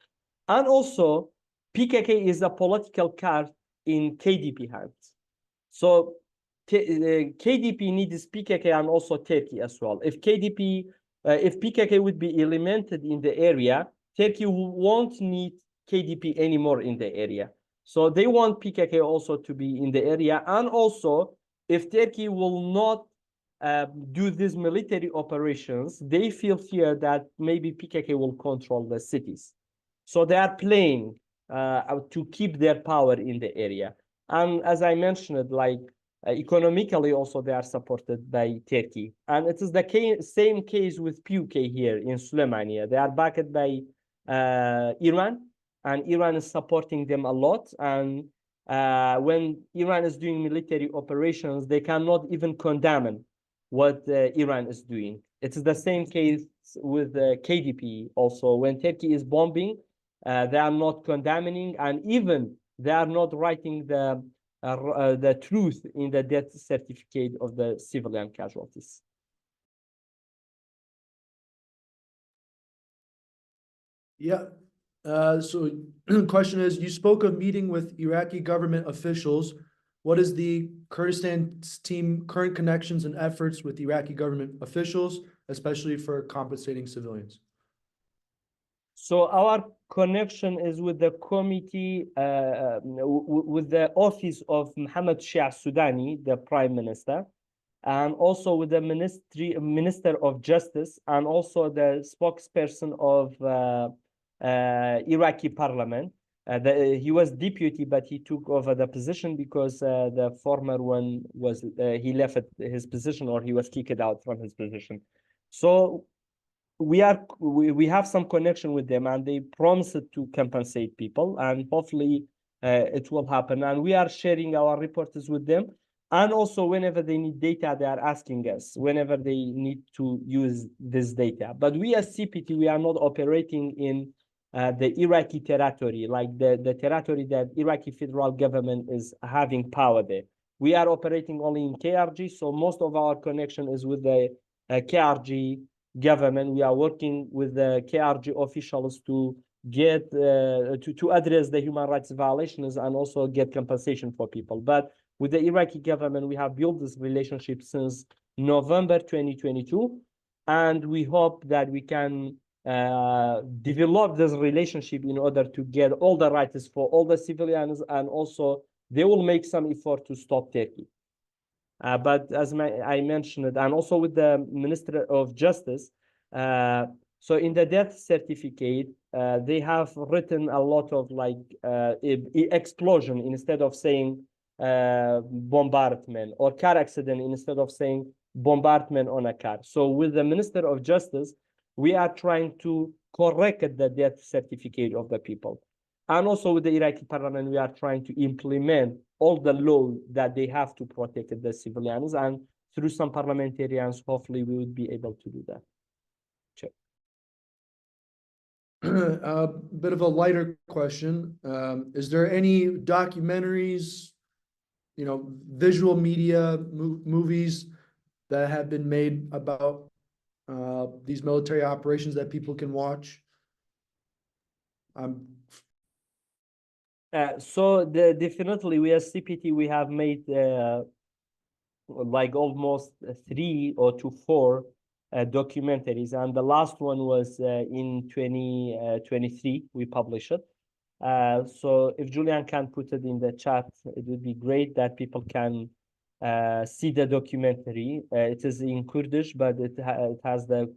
And also PKK is a political card in KDP hands. So KDP needs PKK and also Turkey as well. If PKK would be eliminated in the area, Turkey won't need KDP anymore in the area. So they want PKK also to be in the area. And also, if Turkey will not do these military operations, they feel fear that maybe PKK will control the cities. So they are playing to keep their power in the area. And as I mentioned, like economically also they are supported by Turkey. And it is the same case with PUK here in Suleimania. They are backed by Iran, and Iran is supporting them a lot. And when Iran is doing military operations, they cannot even condemn what Iran is doing. It's the same case with KDP also. When Turkey is bombing, they are not condemning, and even they are not writing the truth in the death certificate of the civilian casualties. Yeah. So question is, you spoke of meeting with Iraqi government officials. What is the Kurdistan team current connections and efforts with Iraqi government officials, especially for compensating civilians? So our connection is with the committee, with the office of Mohammed Shia Sudani, the prime minister, and also with the minister of justice, and also the spokesperson of Iraqi parliament. He was deputy, but he took over the position because the former one was he left his position, or he was kicked out from his position. So we have some connection with them, and they promised to compensate people, and hopefully it will happen. And we are sharing our reports with them. And also, whenever they need data, they are asking us whenever they need to use this data. But we as CPT, we are not operating in the Iraqi territory, like the territory that Iraqi federal government is having power there. We are operating only in KRG, so most of our connection is with the KRG government. We are working with the KRG officials to get to address the human rights violations and also get compensation for people. But with the Iraqi government, we have built this relationship since November 2022, and we hope that we can develop this relationship in order to get all the rights for all the civilians, and also they will make some effort to stop Turkey. But as I mentioned, and also with the Minister of Justice, so in the death certificate, they have written a lot of like explosion instead of saying bombardment, or car accident instead of saying bombardment on a car. So with the Minister of Justice, we are trying to correct the death certificate of the people. And also with the Iraqi parliament, we are trying to implement all the law that they have to protect the civilians. And through some parliamentarians, hopefully we would be able to do that. Check. A bit of a lighter question. Is there any documentaries, visual media, movies that have been made about these military operations that people can watch? So definitely, we as CPT, we have made like almost 3 or 4 documentaries, and the last one was in 2023. We published it. So if Julian can put it in the chat, it would be great that people can see the documentary. It is in Kurdish, but it has the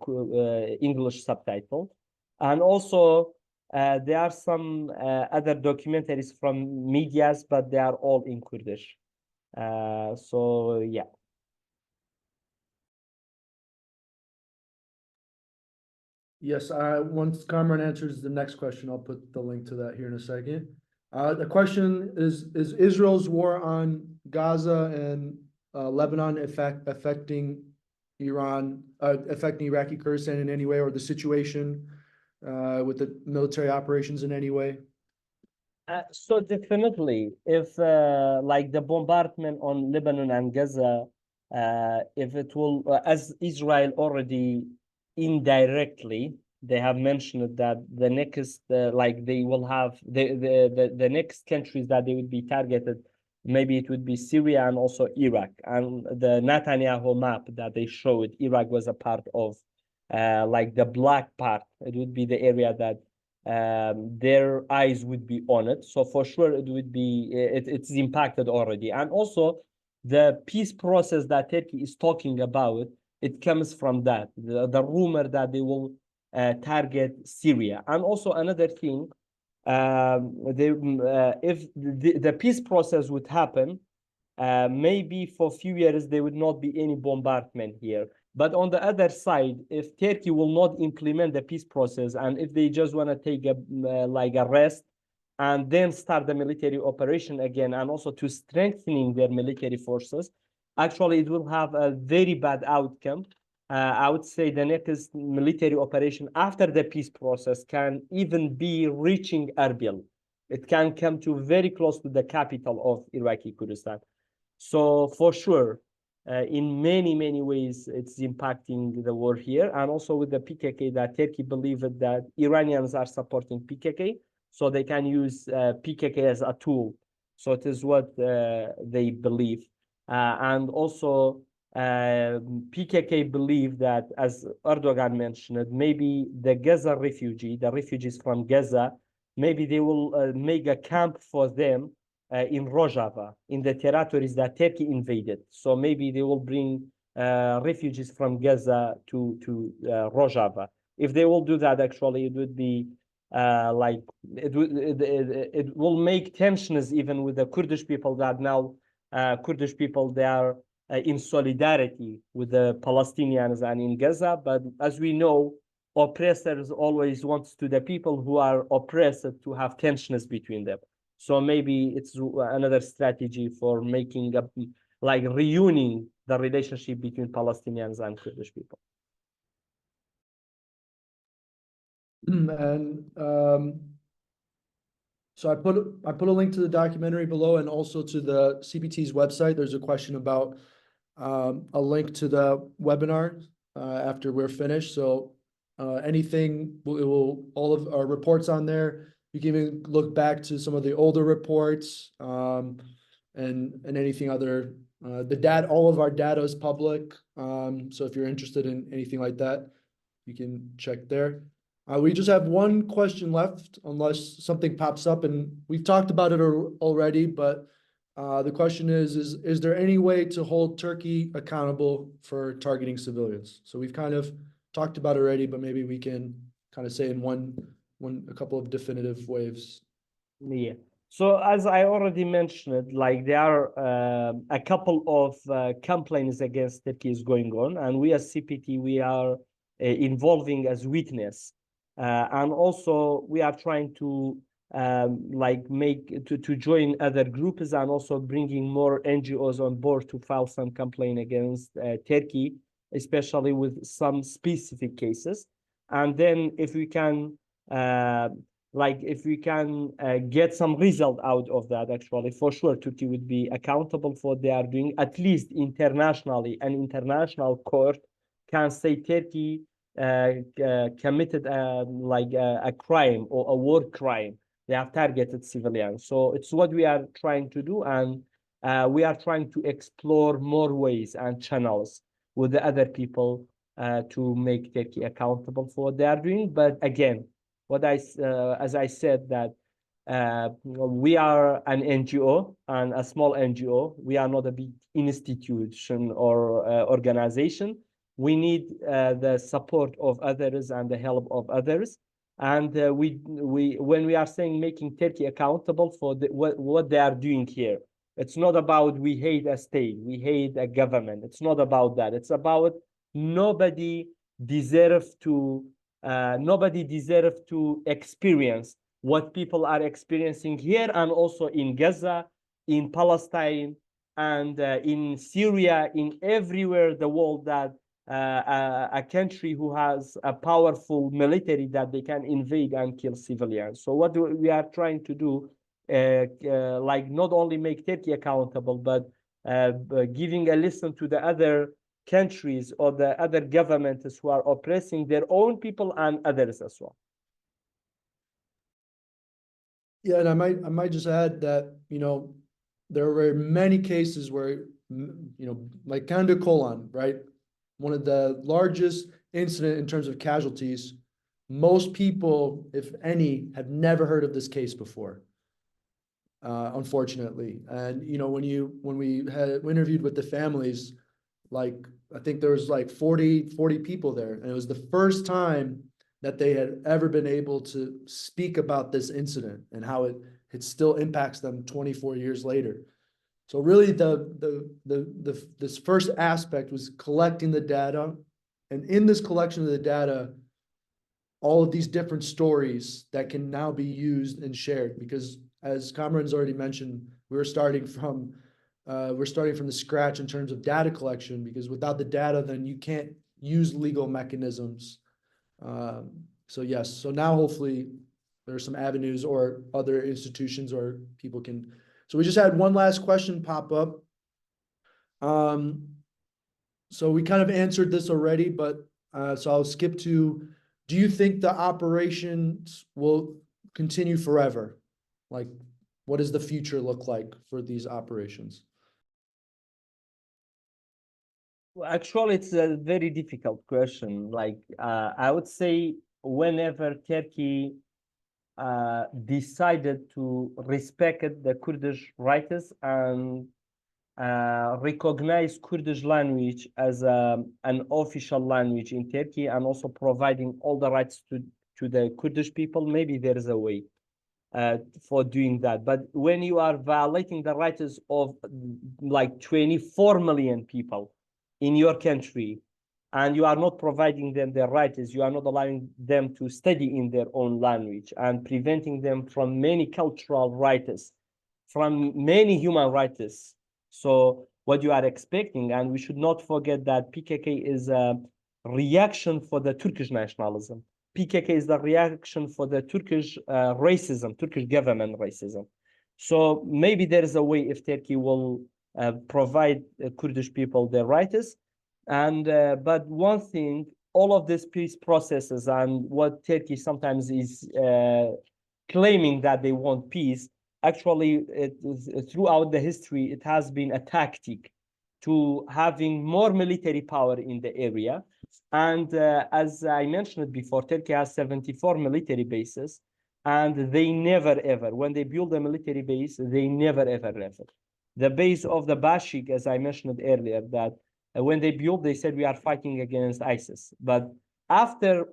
English subtitle. And also, there are some other documentaries from medias, but they are all in Kurdish. So, yeah. Yes, once Kamran answers the next question, I'll put the link to that here in a second. The question is Israel's war on Gaza and Lebanon affecting Iran, affecting Iraqi Kurdistan in any way, or the situation with the military operations in any way? So definitely, if like the bombardment on Lebanon and Gaza, if it will, as Israel already indirectly, they have mentioned that the next, like they will have the next countries that they would be targeted, maybe it would be Syria and also Iraq. And the Netanyahu map that they showed, Iraq was a part of, like the black part. It would be the area that their eyes would be on it. So for sure, it would be, it's impacted already. And also the peace process that Turkey is talking about, it comes from that, the rumor that they will target Syria. And also another thing, if the peace process would happen, maybe for a few years, there would not be any bombardment here. But on the other side, if Turkey will not implement the peace process, and if they just want to take a like a rest and then start the military operation again, and also to strengthening their military forces, actually it will have a very bad outcome. I would say the next military operation after the peace process can even be reaching Erbil. It can come to very close to the capital of Iraqi Kurdistan. So for sure, in many ways, it's impacting the war here. And also with the PKK, that Turkey believed that Iranians are supporting PKK, so they can use PKK as a tool. So it is what they believe. And also, PKK believe that, as Erdogan mentioned, maybe the Gaza the refugees from Gaza, maybe they will make a camp for them in Rojava, in the territories that Turkey invaded. So maybe they will bring refugees from Gaza to Rojava. If they will do that, actually, it would be like it will make tensions even with the Kurdish people, that now Kurdish people, they are in solidarity with the Palestinians and in Gaza. But as we know, oppressors always want to the people who are oppressed to have tensions between them. So maybe it's another strategy for making up, like reuniting the relationship between Palestinians and Kurdish people. And so I put a link to the documentary below, and also to the CPT's website. There's a question about a link to the webinar after we're finished. So anything, all of our reports on there. You can even look back to some of the older reports and anything other. All of our data is public. So if you're interested in anything like that, you can check there. We just have one question left, unless something pops up, and we've talked about it already, but the question is there any way to hold Turkey accountable for targeting civilians? So we've kind of talked about it already, but maybe we can kind of say in a couple of definitive waves. Yeah. So as I already mentioned, like there are a couple of complaints against Turkey is going on, and we as CPT, we are involving as witness. And also we are trying to to join other groups, and also bringing more NGOs on board to file some complaint against Turkey, especially with some specific cases. And then if we can get some result out of that, actually, for sure, Turkey would be accountable for what they are doing, at least internationally. An international court can say Turkey committed a crime or a war crime. They have targeted civilians. So it's what we are trying to do, and we are trying to explore more ways and channels with the other people to make Turkey accountable for what they are doing. But again, as I said, that we are an NGO, and a small NGO. We are not a big institution or organization. We need the support of others and the help of others. And when we are saying making Turkey accountable for what they are doing here, it's not about we hate a state, we hate a government. It's not about that. It's about nobody deserves to experience what people are experiencing here, and also in Gaza, in Palestine, and in Syria, in everywhere the world, that a country who has a powerful military that they can invade and kill civilians. So what we are trying to do, not only make Turkey accountable, but giving a listen to the other countries or the other governments who are oppressing their own people and others as well. Yeah, and I might just add that, there were many cases where, like Kanda Kolan, right? One of the largest incident in terms of casualties. Most people, if any, have never heard of this case before, unfortunately. And, when we interviewed with the families, I think there was 40 people there, and it was the first time that they had ever been able to speak about this incident and how it still impacts them 24 years later. So really this first aspect was collecting the data, and in this collection of the data, all of these different stories that can now be used and shared, because as Kamran's already mentioned, we're starting from the scratch in terms of data collection, because without the data, then you can't use legal mechanisms. So yes, so now hopefully there are some avenues or other institutions or people can. So we just had one last question pop up. So we kind of answered this already, but so I'll skip to, do you think the operations will continue forever? Like, what does the future look like for these operations? Well, actually, it's a very difficult question. Like, I would say whenever Turkey decided to respect the Kurdish rights and recognize Kurdish language as an official language in Turkey, and also providing all the rights to the Kurdish people, maybe there is a way for doing that. But when you are violating the rights of like 24 million people in your country, and you are not providing them their rights, you are not allowing them to study in their own language, and preventing them from many cultural rights, from many human rights. So what you are expecting, and we should not forget that PKK is a reaction for the Turkish nationalism. PKK is the reaction for the Turkish racism, Turkish government racism. So maybe there is a way if Turkey will provide Kurdish people their rights. And but one thing, all of these peace processes and what Turkey sometimes is claiming that they want peace, actually, throughout the history, it has been a tactic to having more military power in the area. And as I mentioned before, Turkey has 74 military bases, and they never ever, when they build a military base, they never ever. The base of the Bashik, as I mentioned earlier, that when they built, they said we are fighting against ISIS. But after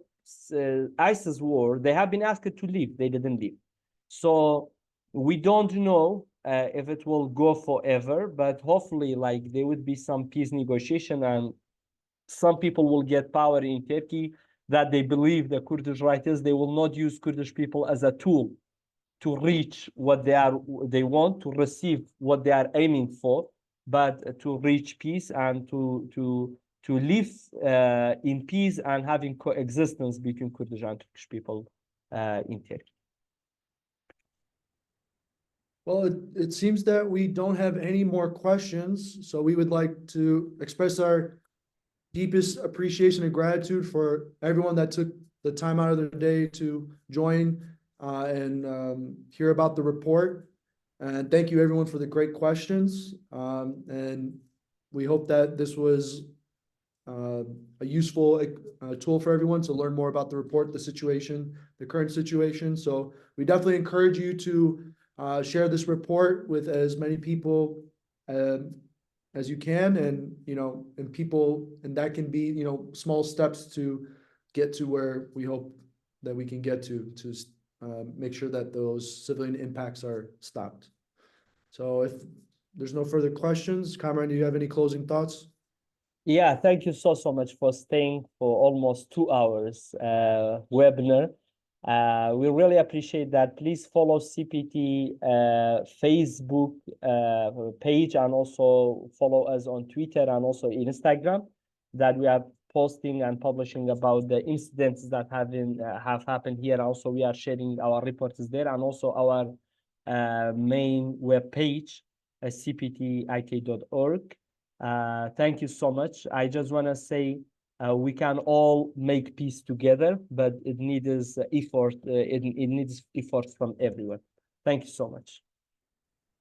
ISIS war, they have been asked to leave. They didn't leave. So we don't know if it will go forever, but hopefully, like, there would be some peace negotiation, and some people will get power in Turkey that they believe the Kurdish right is. They will not use Kurdish people as a tool to reach what they want, to receive what they are aiming for, but to reach peace and to live in peace and having coexistence between Kurdish and Turkish people in Turkey. Well, it seems that we don't have any more questions, so we would like to express our deepest appreciation and gratitude for everyone that took the time out of their day to join and hear about the report. And thank you everyone for the great questions. And we hope that this was a useful tool for everyone to learn more about the report, the situation, the current situation. So we definitely encourage you to share this report with as many people as you can, and and that can be small steps to get to where we hope that we can get to make sure that those civilian impacts are stopped. So if there's no further questions, Kamran, do you have any closing thoughts? Yeah, thank you so much for staying for almost 2 hours webinar. We really appreciate that. Please follow CPT Facebook page, and also follow us on Twitter and also Instagram, that we are posting and publishing about the incidents that have happened here. Also, we are sharing our reports there, and also our main web page, cptik.org. Thank you so much. I just want to say we can all make peace together, but it needs effort. It needs effort from everyone. Thank you so much.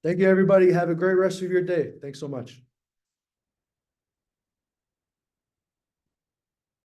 Thank you, everybody. Have a great rest of your day. Thanks so much.